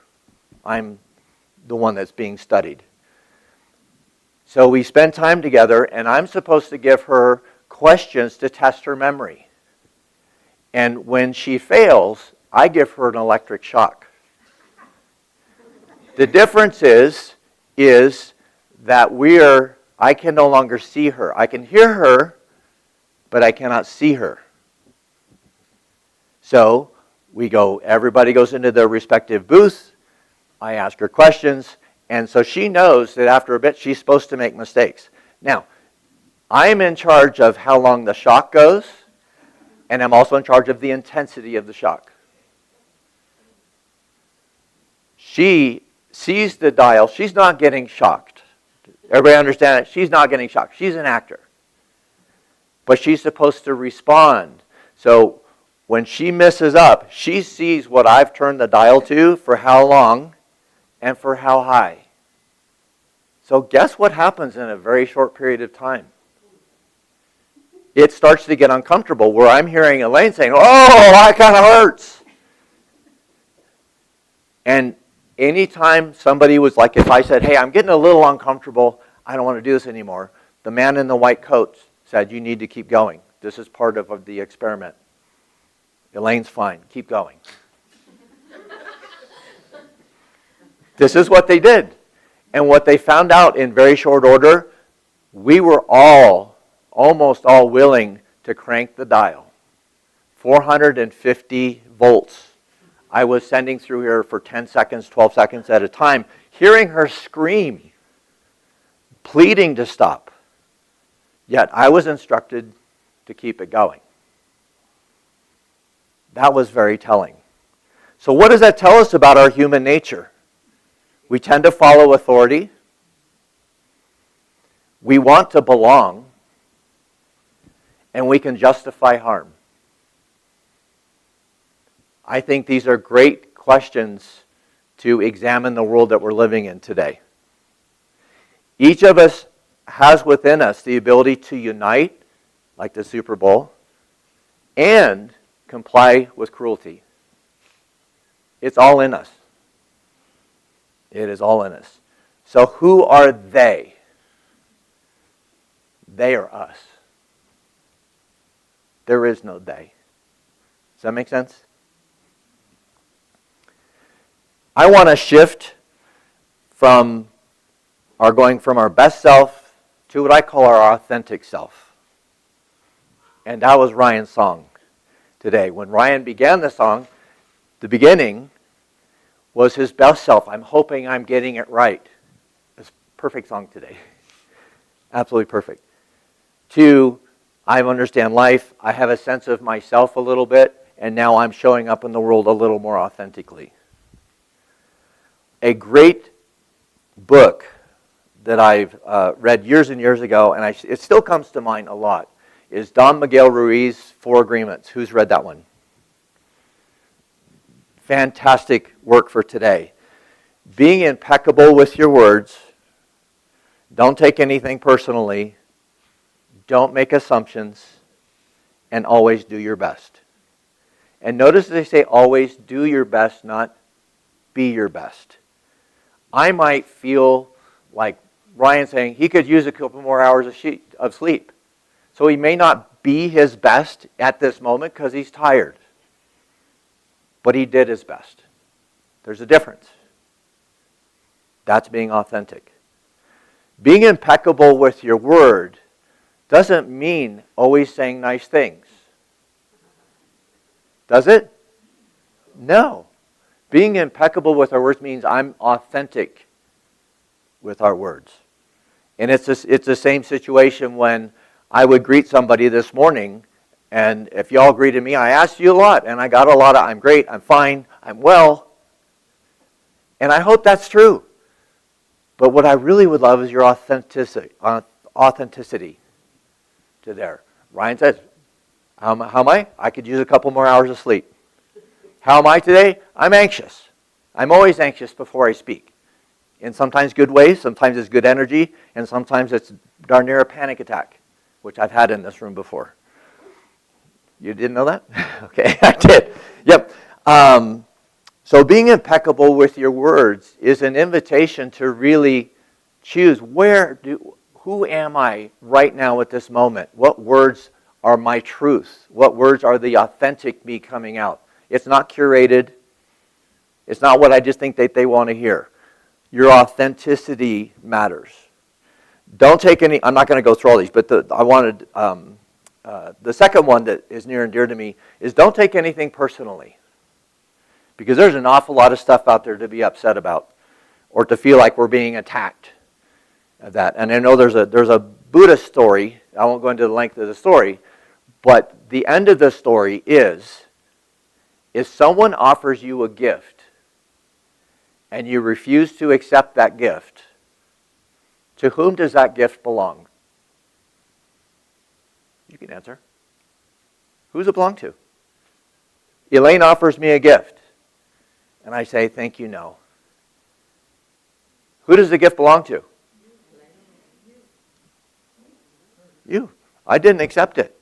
I'm the one that's being studied. So we spend time together, and I'm supposed to give her questions to test her memory. And when she fails, I give her an electric shock. The difference is that I can no longer see her. I can hear her, but I cannot see her. So everybody goes into their respective booths. I ask her questions, And so she knows that after a bit, she's supposed to make mistakes. Now, I'm in charge of how long the shock goes, and I'm also in charge of the intensity of the shock. She sees the dial. She's not getting shocked. Everybody understand it? She's not getting shocked. She's an actor. But she's supposed to respond. So when she messes up, she sees what I've turned the dial to for how long and for how high. So guess what happens in a very short period of time? It starts to get uncomfortable where I'm hearing Elaine saying, "Oh, that kind of hurts." And anytime somebody was like, if I said, "Hey, I'm getting a little uncomfortable, I don't want to do this anymore," the man in the white coat said, "You need to keep going. This is part of the experiment. Elaine's fine. Keep going." This is what they did. And what they found out in very short order, we were almost all willing to crank the dial. 450 volts. I was sending through here for 10 seconds, 12 seconds at a time, hearing her scream, pleading to stop. Yet I was instructed to keep it going. That was very telling. So what does that tell us about our human nature? We tend to follow authority. We want to belong. And we can justify harm. I think these are great questions to examine the world that we're living in today. Each of us has within us the ability to unite, like the Super Bowl, and comply with cruelty. It's all in us. It is all in us. So who are they? They are us. There is no they. Does that make sense? I want to shift from going from our best self to what I call our authentic self. And that was Ryan's song today. When Ryan began the song, the beginning was his best self. I'm hoping I'm getting it right. It's a perfect song today. Absolutely perfect. To, I understand life, I have a sense of myself a little bit, and now I'm showing up in the world a little more authentically. A great book that I've read years and years ago, and it still comes to mind a lot, is Don Miguel Ruiz's 4 Agreements. Who's read that one? Fantastic work for today. Being impeccable with your words. Don't take anything personally. Don't make assumptions. And always do your best. And notice they say always do your best, not be your best. I might feel like Ryan saying he could use a couple more hours of sleep. So he may not be his best at this moment because he's tired. But he did his best. There's a difference. That's being authentic. Being impeccable with your word doesn't mean always saying nice things. Does it? No. Being impeccable with our words means I'm authentic with our words. And it's the same situation when I would greet somebody this morning, and if y'all greeted me, I asked you a lot, and I got a lot of, I'm great, I'm fine, I'm well. And I hope that's true. But what I really would love is your authenticity to there. Ryan says, how am I? I could use a couple more hours of sleep. How am I today? I'm anxious. I'm always anxious before I speak. In sometimes good ways, sometimes it's good energy, and sometimes it's darn near a panic attack, which I've had in this room before. You didn't know that? Okay, I did. Yep. So being impeccable with your words is an invitation to really choose who am I right now at this moment? What words are my truth? What words are the authentic me coming out? It's not curated. It's not what I just think that they want to hear. Your authenticity matters. Don't take any, I'm not going to go through all these, but the second one that is near and dear to me is don't take anything personally. Because there's an awful lot of stuff out there to be upset about. or to feel like we're being attacked at that. And I know there's a Buddhist story. I won't go into the length of the story, but the end of the story is, if someone offers you a gift and you refuse to accept that gift, to whom does that gift belong? You can answer. Who's it belong to? Elaine offers me a gift, and I say, thank you, no. Who does the gift belong to? You. I didn't accept it.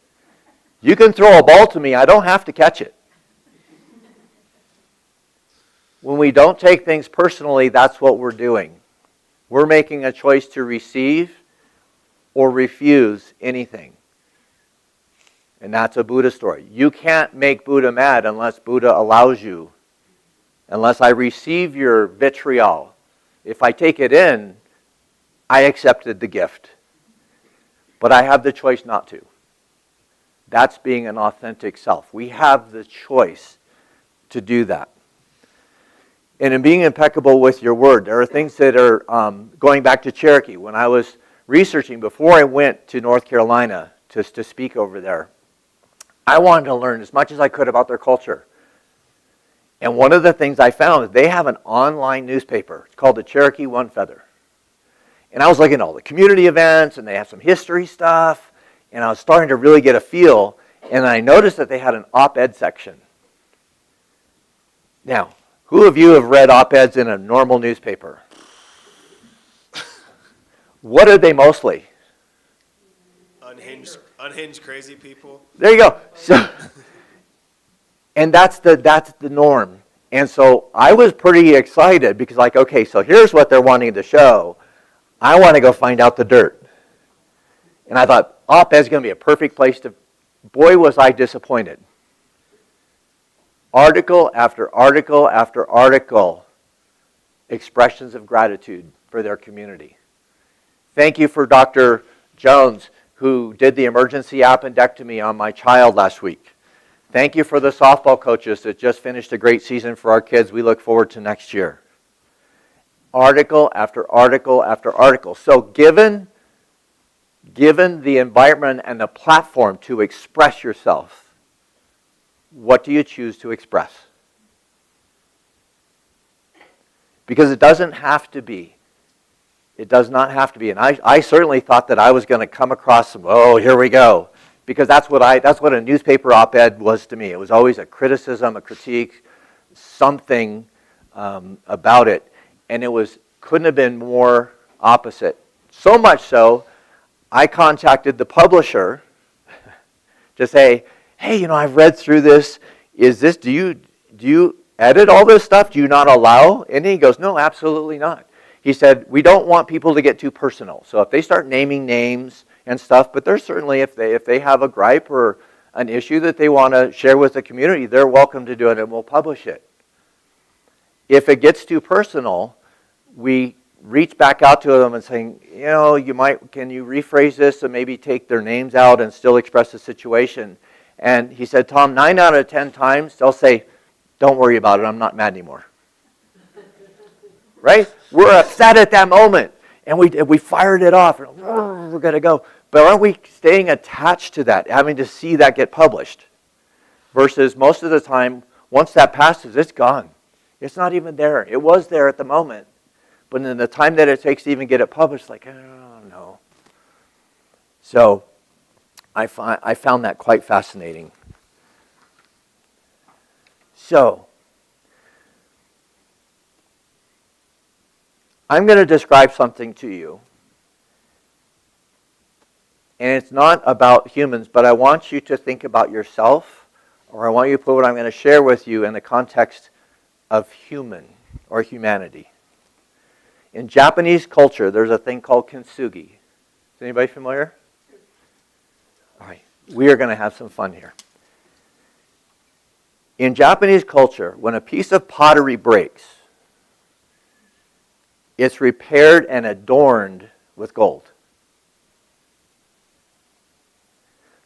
You can throw a ball to me. I don't have to catch it. When we don't take things personally, that's what we're doing. We're making a choice to receive or refuse anything. And that's a Buddha story. You can't make Buddha mad unless Buddha allows you. Unless I receive your vitriol. If I take it in, I accepted the gift. But I have the choice not to. That's being an authentic self. We have the choice to do that. And in being impeccable with your word, there are things that are going back to Cherokee. When I was researching, before I went to North Carolina to speak over there, I wanted to learn as much as I could about their culture. And one of the things I found is they have an online newspaper. It's called the Cherokee One Feather. And I was looking at all the community events, and they have some history stuff, and I was starting to really get a feel, and I noticed that they had an op-ed section. Now, who of you have read op-eds in a normal newspaper? What are they mostly? Unhinged crazy people. There you go. So, and that's the norm. And so I was pretty excited because, like, okay, so here's what they're wanting to show. I want to go find out the dirt. And I thought, op-ed's going to be a perfect place to... Boy, was I disappointed. Article after article after article, expressions of gratitude for their community. Thank you for Dr. Jones, who did the emergency appendectomy on my child last week. Thank you for the softball coaches that just finished a great season for our kids. We look forward to next year. Article after article after article. So given the environment and the platform to express yourself, what do you choose to express? Because it doesn't have to be. It does not have to be. And I certainly thought that I was going to come across some, oh, here we go. Because that's what a newspaper op-ed was to me. It was always a criticism, a critique, something about it. And it couldn't have been more opposite. So much so, I contacted the publisher to say, hey, I've read through this. Do you edit all this stuff? Do you not allow? And he goes, no, absolutely not. He said, we don't want people to get too personal. So if they start naming names and stuff, but there's certainly, if they have a gripe or an issue that they want to share with the community, they're welcome to do it and we'll publish it. If it gets too personal, we reach back out to them and saying, can you rephrase this and maybe take their names out and still express the situation? And he said, Tom, 9 out of 10 times, they'll say, don't worry about it, I'm not mad anymore. Right? We're upset at that moment. And we fired it off. We're going to go. But aren't we staying attached to that, having to see that get published? Versus most of the time, once that passes, it's gone. It's not even there. It was there at the moment. But in the time that it takes to even get it published, like, oh, no. So I found that quite fascinating. So I'm going to describe something to you. And it's not about humans, but I want you to think about yourself, or I want you to put what I'm going to share with you in the context of human or humanity. In Japanese culture, there's a thing called kintsugi. Is anybody familiar? All right, we are going to have some fun here. In Japanese culture, when a piece of pottery breaks, it's repaired and adorned with gold.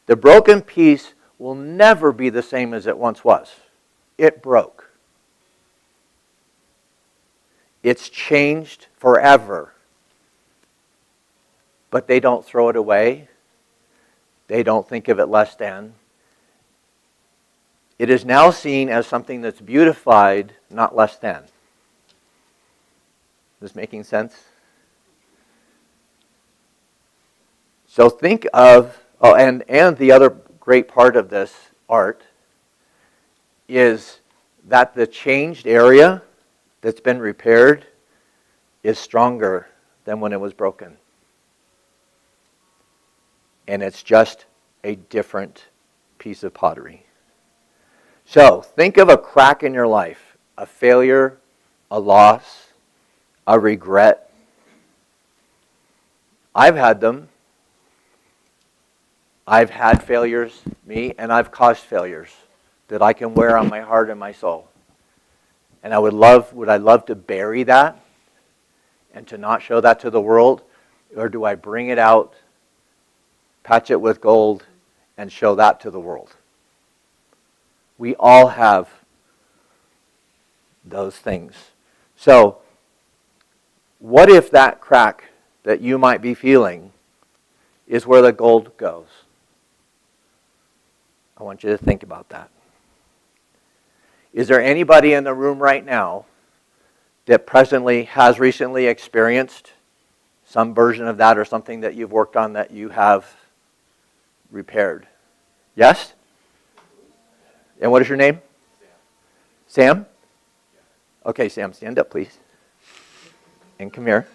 The broken piece will never be the same as it once was. It broke. It's changed forever. But they don't throw it away. They don't think of it less than. It is now seen as something that's beautified, not less than. This making sense? So think of, and the other great part of this art is that the changed area that's been repaired is stronger than when it was broken. And it's just a different piece of pottery. So think of a crack in your life, a failure, a loss, a regret. I've had them. I've had failures, me, and I've caused failures that I can wear on my heart and my soul. And would I love to bury that and to not show that to the world? Or do I bring it out, patch it with gold, and show that to the world? We all have those things. So, what if that crack that you might be feeling is where the gold goes? I want you to think about that. Is there anybody in the room right now that presently has recently experienced some version of that or something that you've worked on that you have repaired? Yes? And what is your name? Sam? Okay, Sam, stand up, please. And come here.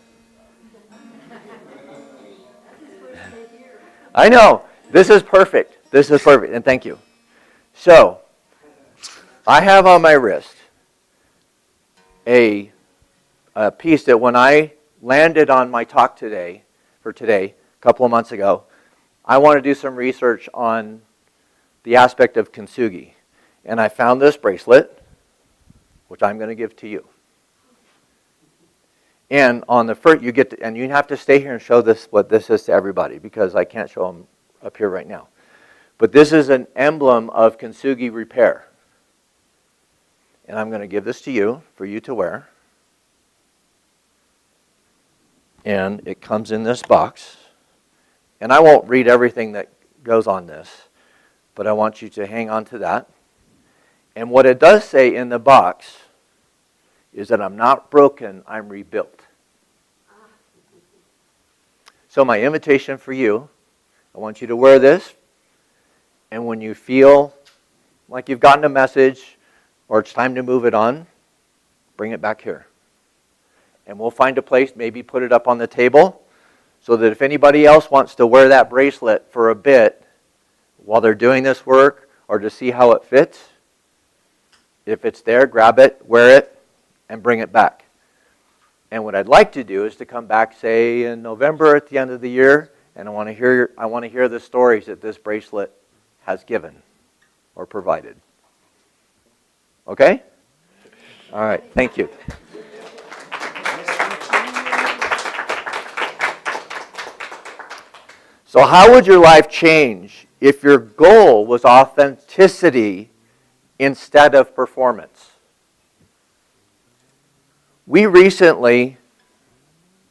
I know. This is perfect. This is perfect. And thank you. So, I have on my wrist a piece that when I landed on my talk today, a couple of months ago, I want to do some research on the aspect of kintsugi. And I found this bracelet, which I'm going to give to you. And on the first, and you have to stay here and show this, what this is to everybody, because I can't show them up here right now. But this is an emblem of kintsugi repair. And I'm going to give this to you for you to wear. And it comes in this box. And I won't read everything that goes on this, but I want you to hang on to that. And what it does say in the box is that I'm not broken, I'm rebuilt. So my invitation for you, I want you to wear this, and when you feel like you've gotten a message or it's time to move it on, bring it back here. And we'll find a place, maybe put it up on the table, so that if anybody else wants to wear that bracelet for a bit while they're doing this work or to see how it fits, if it's there, grab it, wear it, and bring it back. And what I'd like to do is to come back, say, in November at the end of the year, and I want to hear the stories that this bracelet has given or provided. Okay? All right, thank you. So how would your life change if your goal was authenticity instead of performance? We recently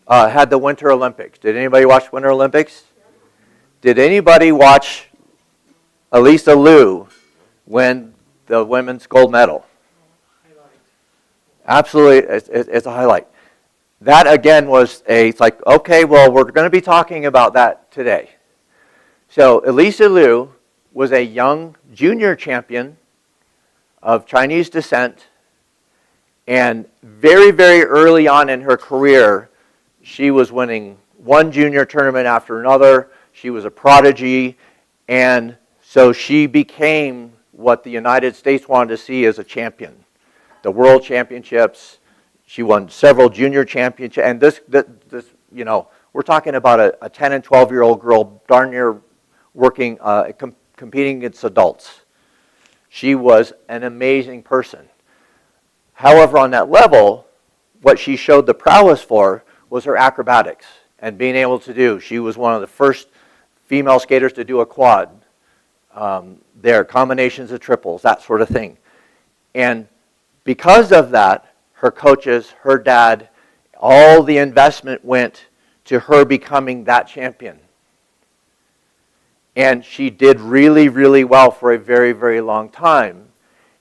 had the Winter Olympics. Did anybody watch Winter Olympics? Did anybody watch Elisa Liu win the women's gold medal? Absolutely, it's a highlight. That again was it's like, okay, well, we're going to be talking about that today. So Elisa Liu was a young junior champion of Chinese descent, and very, very early on in her career, she was winning one junior tournament after another. She was a prodigy, and so she became what the United States wanted to see as a champion. The World Championships, she won several junior championships, and this we're talking about a 10 and 12-year-old girl darn near working, competing against adults. She was an amazing person. However, on that level, what she showed the prowess for was her acrobatics and being able to do. She was one of the first female skaters to do a quad. Combinations of triples, that sort of thing. And because of that, her coaches, her dad, all the investment went to her becoming that champion. And she did really, really well for a very, very long time.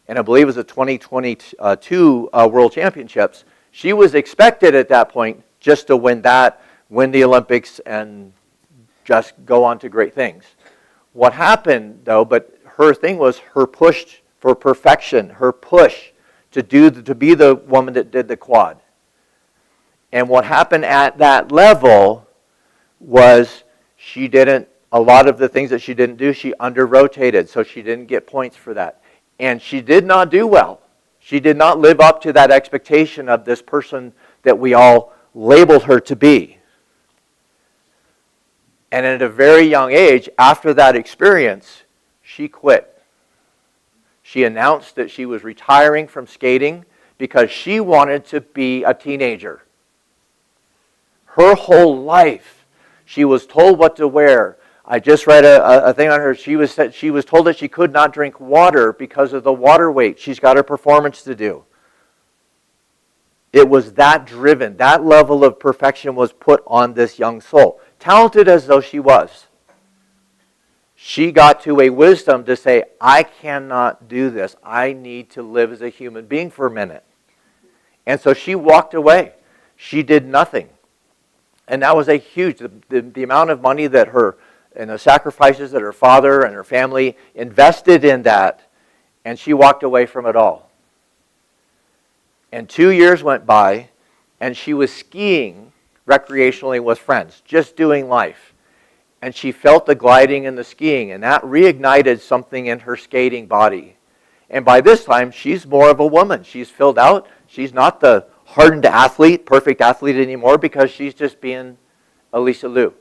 And I believe it was the 2022 World Championships. She was expected at that point just to win that, win the Olympics, and just go on to great things. What happened, though, but her thing was her push for perfection, her push to be the woman that did the quad. And what happened at that level was a lot of the things that she didn't do, she under-rotated, so she didn't get points for that. And she did not do well. She did not live up to that expectation of this person that we all labeled her to be. And at a very young age, after that experience, she quit. She announced that she was retiring from skating because she wanted to be a teenager. Her whole life, she was told what to wear. I just read a thing on her. She was told that she could not drink water because of the water weight. She's got her performance to do. It was that driven. That level of perfection was put on this young soul. Talented as though she was. She got to a wisdom to say, I cannot do this. I need to live as a human being for a minute. And so she walked away. She did nothing. And that was a huge, the amount of money that and the sacrifices that her father and her family invested in that, and she walked away from it all. And 2 years went by, and she was skiing recreationally with friends, just doing life. And she felt the gliding and the skiing, and that reignited something in her skating body. And by this time, she's more of a woman. She's filled out. She's not the hardened athlete, perfect athlete anymore, because she's just being Elisa Liu.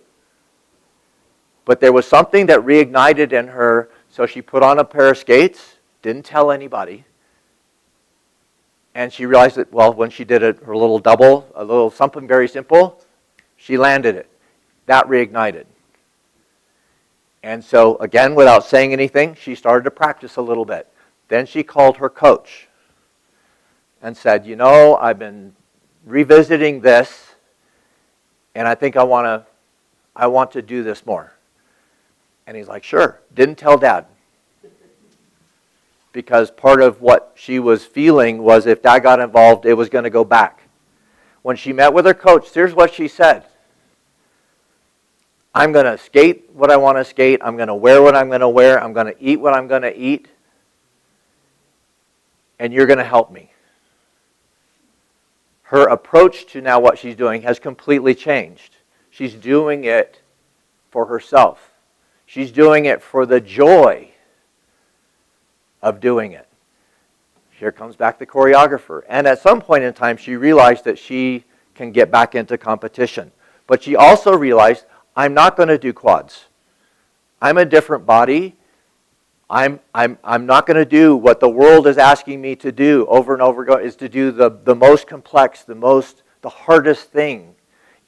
But there was something that reignited in her, so she put on a pair of skates, didn't tell anybody, and she realized that, well, when she did her little double, a little something very simple, she landed it. That reignited. And so, again, without saying anything, she started to practice a little bit. Then she called her coach and said, you know, I've been revisiting this, and I think I want to do this more. And he's like, sure. Didn't tell Dad. Because part of what she was feeling was if Dad got involved, it was going to go back. When she met with her coach, here's what she said. I'm going to skate what I want to skate. I'm going to wear what I'm going to wear. I'm going to eat what I'm going to eat. And you're going to help me. Her approach to now what she's doing has completely changed. She's doing it for herself. She's doing it for the joy of doing it. Here comes back the choreographer. And at some point in time, she realized that she can get back into competition. But she also realized, I'm not going to do quads. I'm a different body. I'm not going to do what the world is asking me to do over and over again, is to do the most complex, the hardest thing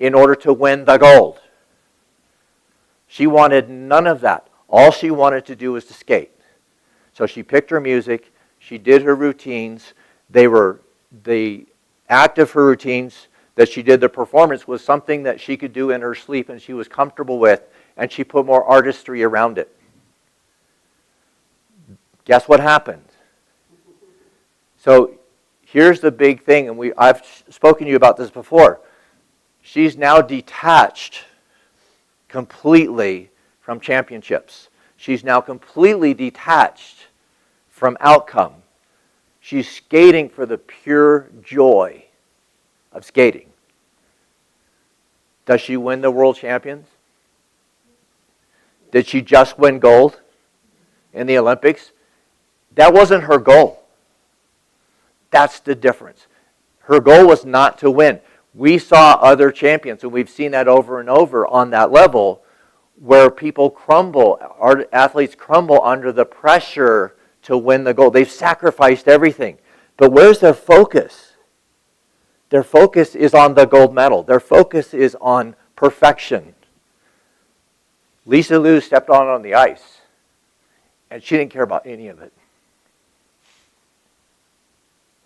in order to win the gold. She wanted none of that. All she wanted to do was to skate. So she picked her music, she did her routines. The act of her routines that she did, the performance, was something that she could do in her sleep and she was comfortable with, and she put more artistry around it. Guess what happened? So here's the big thing, and I've spoken to you about this before. She's now detached completely from championships. She's now completely detached from outcome. She's skating for the pure joy of skating. Does she win the world champions? Did she just win gold in the Olympics? That wasn't her goal. That's the difference. Her goal was not to win. We saw other champions, and we've seen that over and over on that level, where people crumble, our athletes crumble under the pressure to win the gold. They've sacrificed everything. But where's their focus? Their focus is on the gold medal. Their focus is on perfection. Lisa Liu stepped on the ice, and she didn't care about any of it.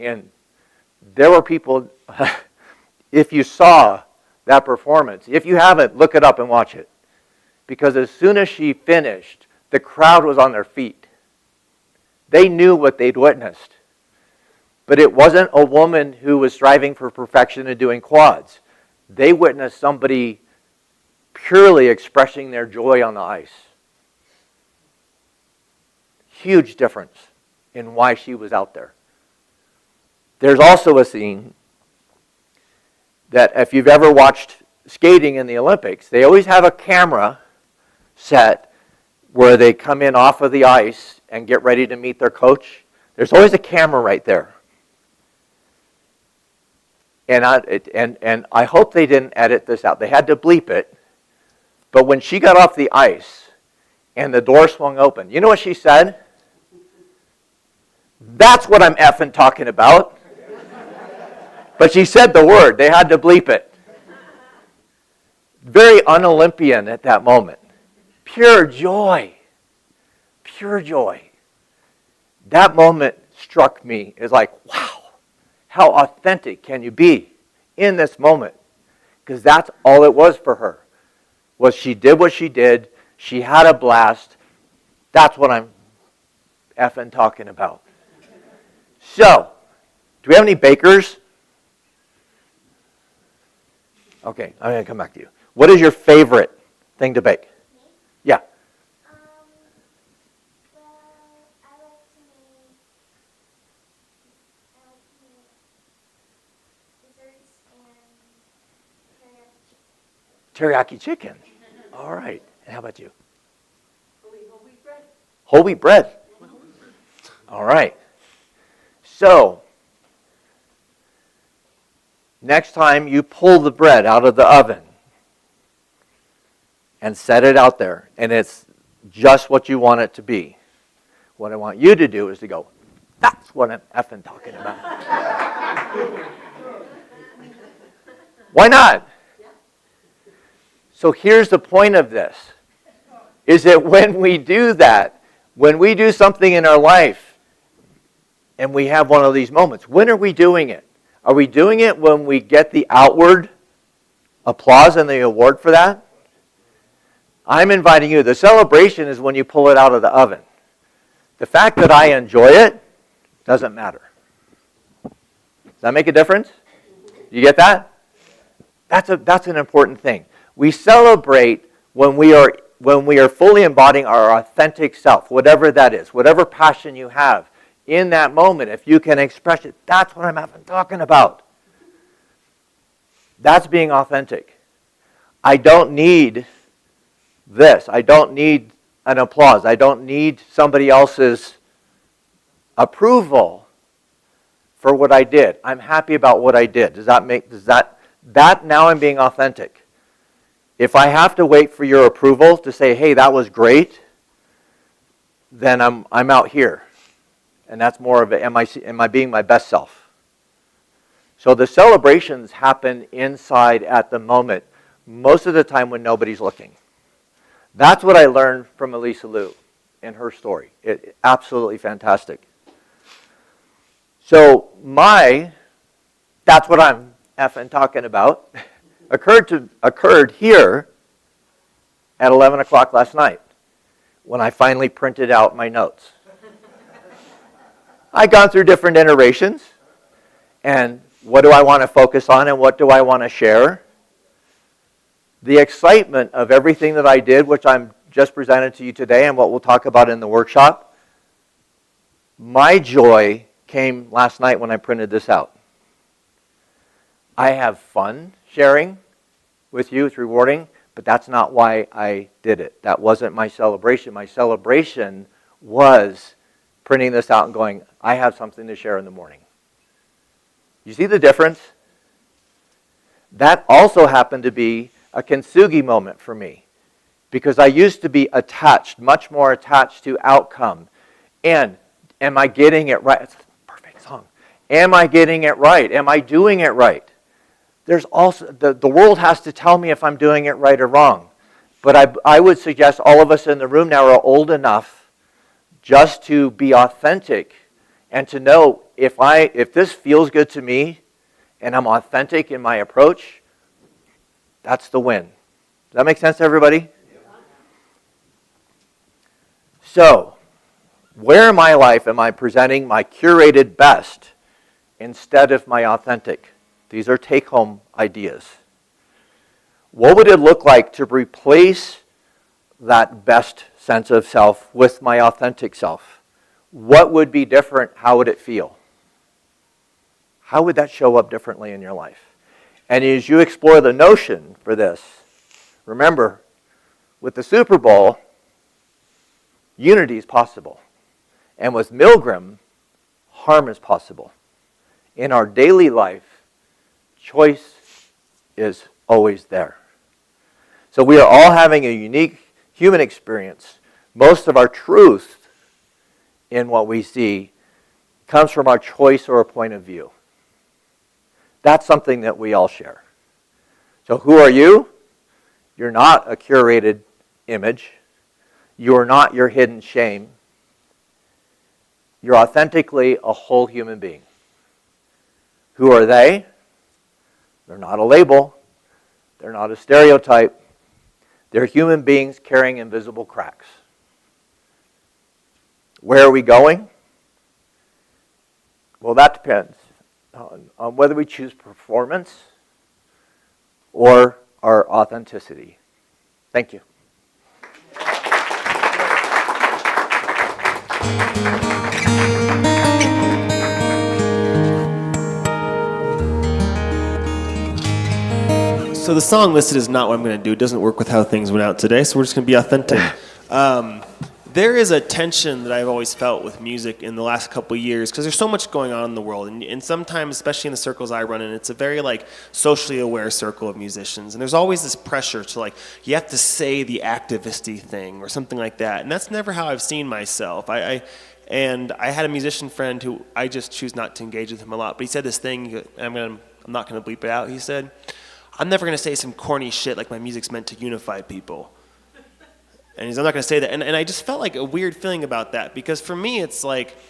And there were people, if you saw that performance, if you haven't, look it up and watch it. Because as soon as she finished, the crowd was on their feet. They knew what they'd witnessed. But it wasn't a woman who was striving for perfection and doing quads. They witnessed somebody purely expressing their joy on the ice. Huge difference in why she was out there. There's also a scene that if you've ever watched skating in the Olympics, they always have a camera set where they come in off of the ice and get ready to meet their coach. There's always a camera right there. And I hope they didn't edit this out. They had to bleep it. But when she got off the ice and the door swung open, you know what she said? That's what I'm effing talking about. But she said the word. They had to bleep it. Very un-Olympian at that moment. Pure joy. Pure joy. That moment struck me as like, wow, how authentic can you be in this moment? Because that's all it was for her. Was she did what she did. She had a blast. That's what I'm effing talking about. So, do we have any bakers? Okay, I'm going to come back to you. What is your favorite thing to bake? Yeah. Teriyaki chicken. All right. And how about you? Whole wheat bread. Whole wheat bread. All right. So, next time you pull the bread out of the oven and set it out there, and it's just what you want it to be, what I want you to do is to go, that's what I'm effing talking about. Why not? So here's the point of this, is that when we do that, when we do something in our life, and we have one of these moments, when are we doing it? Are we doing it when we get the outward applause and the award for that? I'm inviting you. The celebration is when you pull it out of the oven. The fact that I enjoy it doesn't matter. Does that make a difference? You get that? That's an important thing. We celebrate when we are fully embodying our authentic self, whatever that is, whatever passion you have. In that moment, if you can express it, that's what I'm talking about. That's being authentic. I don't need this. I don't need an applause. I don't need somebody else's approval for what I did. I'm happy about what I did. That now I'm being authentic. If I have to wait for your approval to say, hey, that was great, then I'm out here. And that's more of it, am I being my best self? So the celebrations happen inside at the moment, most of the time when nobody's looking. That's what I learned from Elisa Lou in her story. Absolutely fantastic. So that's what I'm effing talking about, occurred here at 11 o'clock last night when I finally printed out my notes. I've gone through different iterations, and what do I want to focus on and what do I want to share? The excitement of everything that I did, which I'm just presented to you today and what we'll talk about in the workshop, my joy came last night when I printed this out. I have fun sharing with you, it's rewarding, but that's not why I did it. That wasn't my celebration. My celebration was printing this out and going, I have something to share in the morning. You see the difference? That also happened to be a kintsugi moment for me because I used to be attached, much more attached to outcome. And am I getting it right? It's a perfect song. Am I getting it right? Am I doing it right? There's also, the world has to tell me if I'm doing it right or wrong. But I would suggest all of us in the room now are old enough just to be authentic and to know if this feels good to me and I'm authentic in my approach, that's the win. Does that make sense to everybody? So, where in my life am I presenting my curated best instead of my authentic? These are take-home ideas. What would it look like to replace that best sense of self with my authentic self? What would be different? How would it feel? How would that show up differently in your life? And as you explore the notion for this, remember, with the Super Bowl, unity is possible. And with Milgram, harm is possible. In our daily life, choice is always there. So we are all having a unique human experience. Most of our truth in what we see comes from our choice or a point of view. That's something that we all share. So who are you? You're not a curated image. You're not your hidden shame. You're authentically a whole human being. Who are they? They're not a label. They're not a stereotype. They're human beings carrying invisible cracks. Where are we going? Well, that depends on whether we choose performance or our authenticity. Thank you. So the song listed is not what I'm going to do. It doesn't work with how things went out today, so we're just going to be authentic. There is a tension that I've always felt with music in the last couple of years because there's so much going on in the world, and sometimes, especially in the circles I run in, it's a very socially aware circle of musicians, and there's always this pressure to you have to say the activist-y thing or something like that, and that's never how I've seen myself. And I had a musician friend who I just choose not to engage with him a lot, but he said this thing, and I'm not going to bleep it out. He said, "I'm never going to say some corny shit like my music's meant to unify people." And I'm not going to say that. And I just felt like a weird feeling about that because for me, it's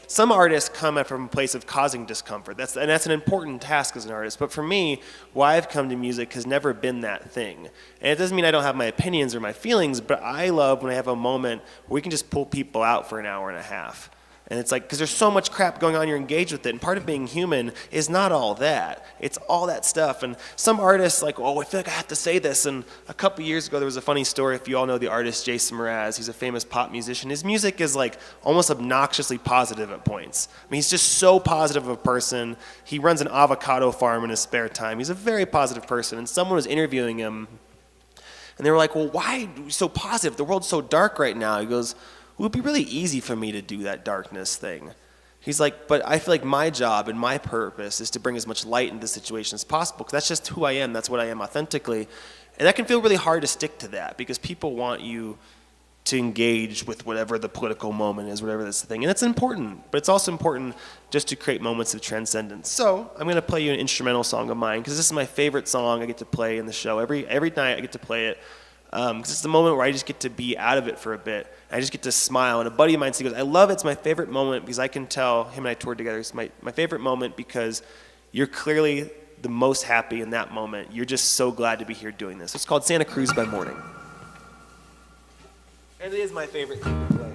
some artists come from a place of causing discomfort. That's an important task as an artist. But for me, why I've come to music has never been that thing. And it doesn't mean I don't have my opinions or my feelings, but I love when I have a moment where we can just pull people out for an hour and a half. And it's because there's so much crap going on, you're engaged with it. And part of being human is not all that. It's all that stuff. And some artists oh, I feel like I have to say this. And a couple years ago, there was a funny story. If you all know the artist Jason Mraz, he's a famous pop musician. His music is almost obnoxiously positive at points. I mean, he's just so positive of a person. He runs an avocado farm in his spare time. He's a very positive person. And someone was interviewing him. And they were like, well, why are you so positive? The world's so dark right now. He goes, it would be really easy for me to do that darkness thing. He's like, but I feel like my job and my purpose is to bring as much light into the situation as possible because that's just who I am. That's what I am authentically. And that can feel really hard to stick to that because people want you to engage with whatever the political moment is, whatever that's the thing. And it's important, but it's also important just to create moments of transcendence. So I'm going to play you an instrumental song of mine because this is my favorite song I get to play in the show. Every night I get to play it. Because it's the moment where I just get to be out of it for a bit. And I just get to smile. And a buddy of mine said, he goes, I love it. It's my favorite moment because I can tell, him and I toured together, it's my favorite moment because you're clearly the most happy in that moment. You're just so glad to be here doing this. It's called Santa Cruz by Morning. And it is my favorite thing to play.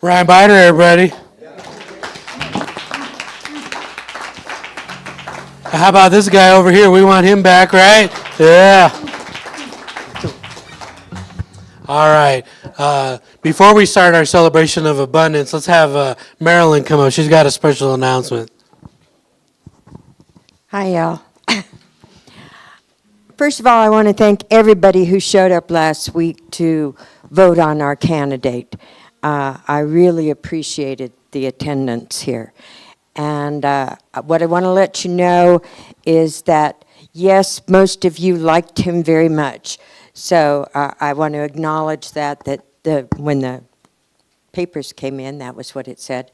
Ryan Bider, everybody. How about this guy over here? We want him back, right? Yeah. All right. Before we start our celebration of abundance, let's have Marilyn come up. She's got a special announcement. Hi, y'all. First of all, I want to thank everybody who showed up last week to vote on our candidate. I really appreciated the attendance here. And what I want to let you know is that, yes, most of you liked him very much. So I want to acknowledge that when the papers came in, that was what it said.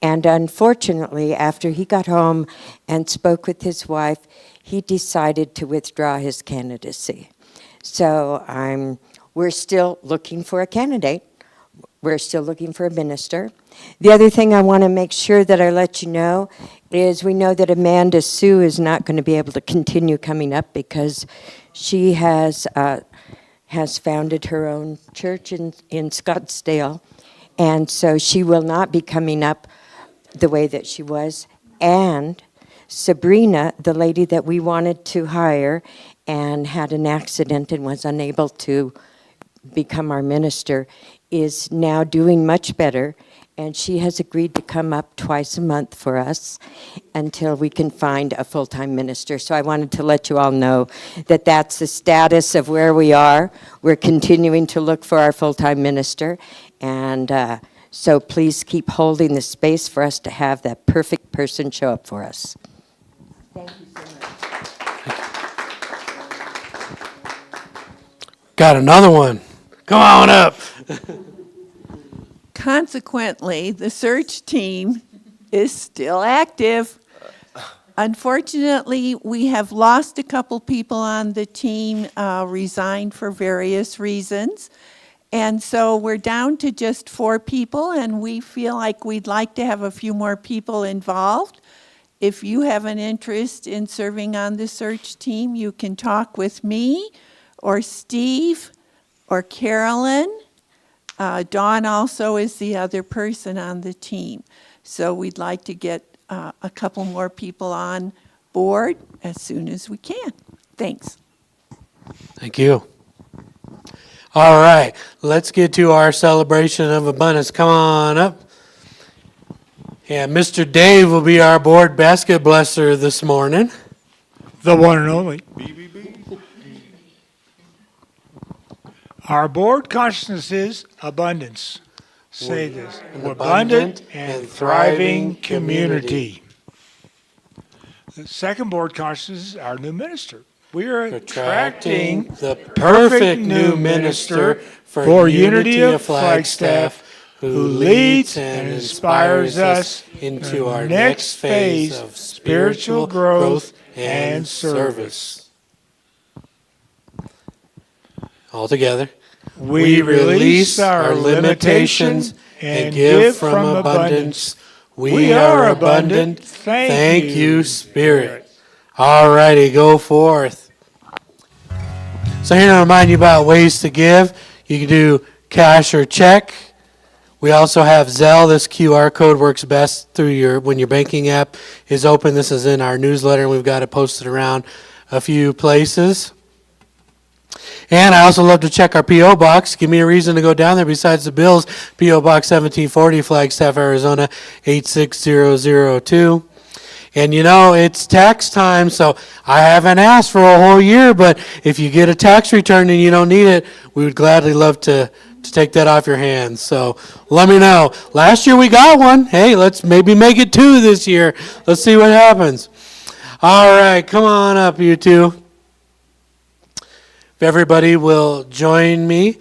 And unfortunately, after he got home and spoke with his wife, he decided to withdraw his candidacy. So we're still looking for a candidate. We're still looking for a minister. The other thing I want to make sure that I let you know is we know that Amanda Sue is not going to be able to continue coming up because she has founded her own church in Scottsdale, and so she will not be coming up the way that she was. And Sabrina, the lady that we wanted to hire and had an accident and was unable to become our minister, is now doing much better, and she has agreed to come up twice a month for us until we can find a full-time minister. So I wanted to let you all know that that's the status of where we are. We're continuing to look for our full-time minister, and so please keep holding the space for us to have that perfect person show up for us. Thank you so much. Got another one. Come on up. Consequently, the search team is still active. Unfortunately, we have lost a couple people on the team, resigned for various reasons. And so we're down to just 4 people, and we feel like we'd like to have a few more people involved. If you have an interest in serving on the search team, you can talk with me or Steve or Carolyn. Dawn also is the other person on the team. So we'd like to get a couple more people on board as soon as we can. Thanks. Thank you. All right, let's get to our celebration of abundance. Come on up. Yeah, Mr. Dave will be our board basket blesser this morning. The one and only. Our board consciousness is abundance. Say this. An Abundant and thriving community. The second board consciousness is our new minister. We are attracting the perfect new minister for Unity of Flagstaff, who leads and inspires us into our next phase of spiritual growth and service. All together. We release our limitations and give from abundance. We are abundant. Thank you, Spirit. All righty, go forth. So here to remind you about ways to give. You can do cash or check. We also have Zelle. This QR code works best through when your banking app is open. This is in our newsletter, and we've got it posted around a few places. And I also love to check our P.O. Box. Give me a reason to go down there besides the bills. P.O. Box 1740, Flagstaff, Arizona 86002. And you know, it's tax time, so I haven't asked for a whole year, but if you get a tax return and you don't need it, we would gladly love to take that off your hands. So let me know. Last year we got one. Hey, let's maybe make it 2 this year. Let's see what happens. All right, come on up, you two. If everybody will join me.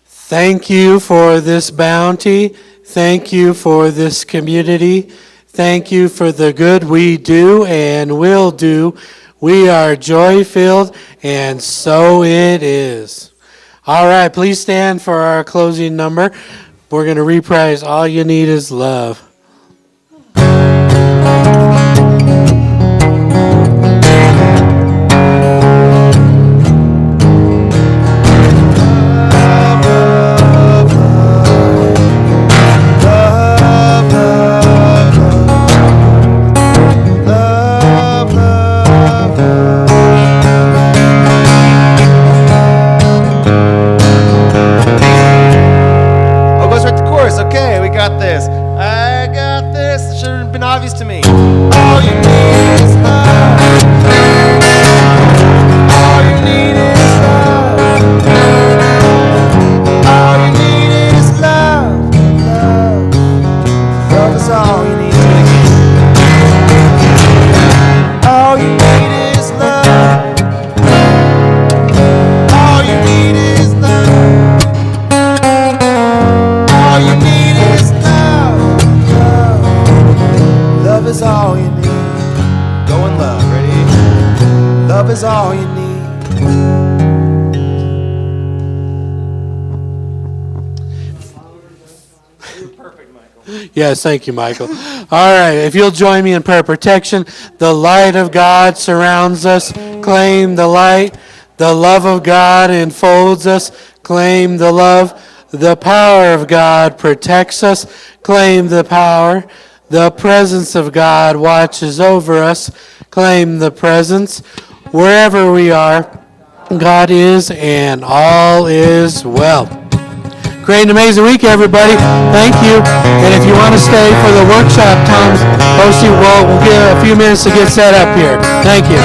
Thank you for this bounty. Thank you for this community. Thank you for the good we do and will do. We are joy-filled, and so it is. All right, please stand for our closing number. We're going to reprise All You Need Is Love. got this. I got this. It should have been obvious to me. All you need is love. All you need is love. All you need is love. Love. Love is all you need. All you need is love. All you need is love. All you need is love. Love. Love is all you need. Go in love. Ready? Love is all you need. Yes, thank you, Michael. All right, if you'll join me in prayer protection. The light of God surrounds us. Claim the light. The love of God enfolds us. Claim the love. The power of God protects us. Claim the power. The presence of God watches over us. Claim the presence. Wherever we are, God is, and all is well. Great and amazing week, everybody. Thank you. And if you want to stay for the workshop, Tom's hosting, we'll give a few minutes to get set up here. Thank you.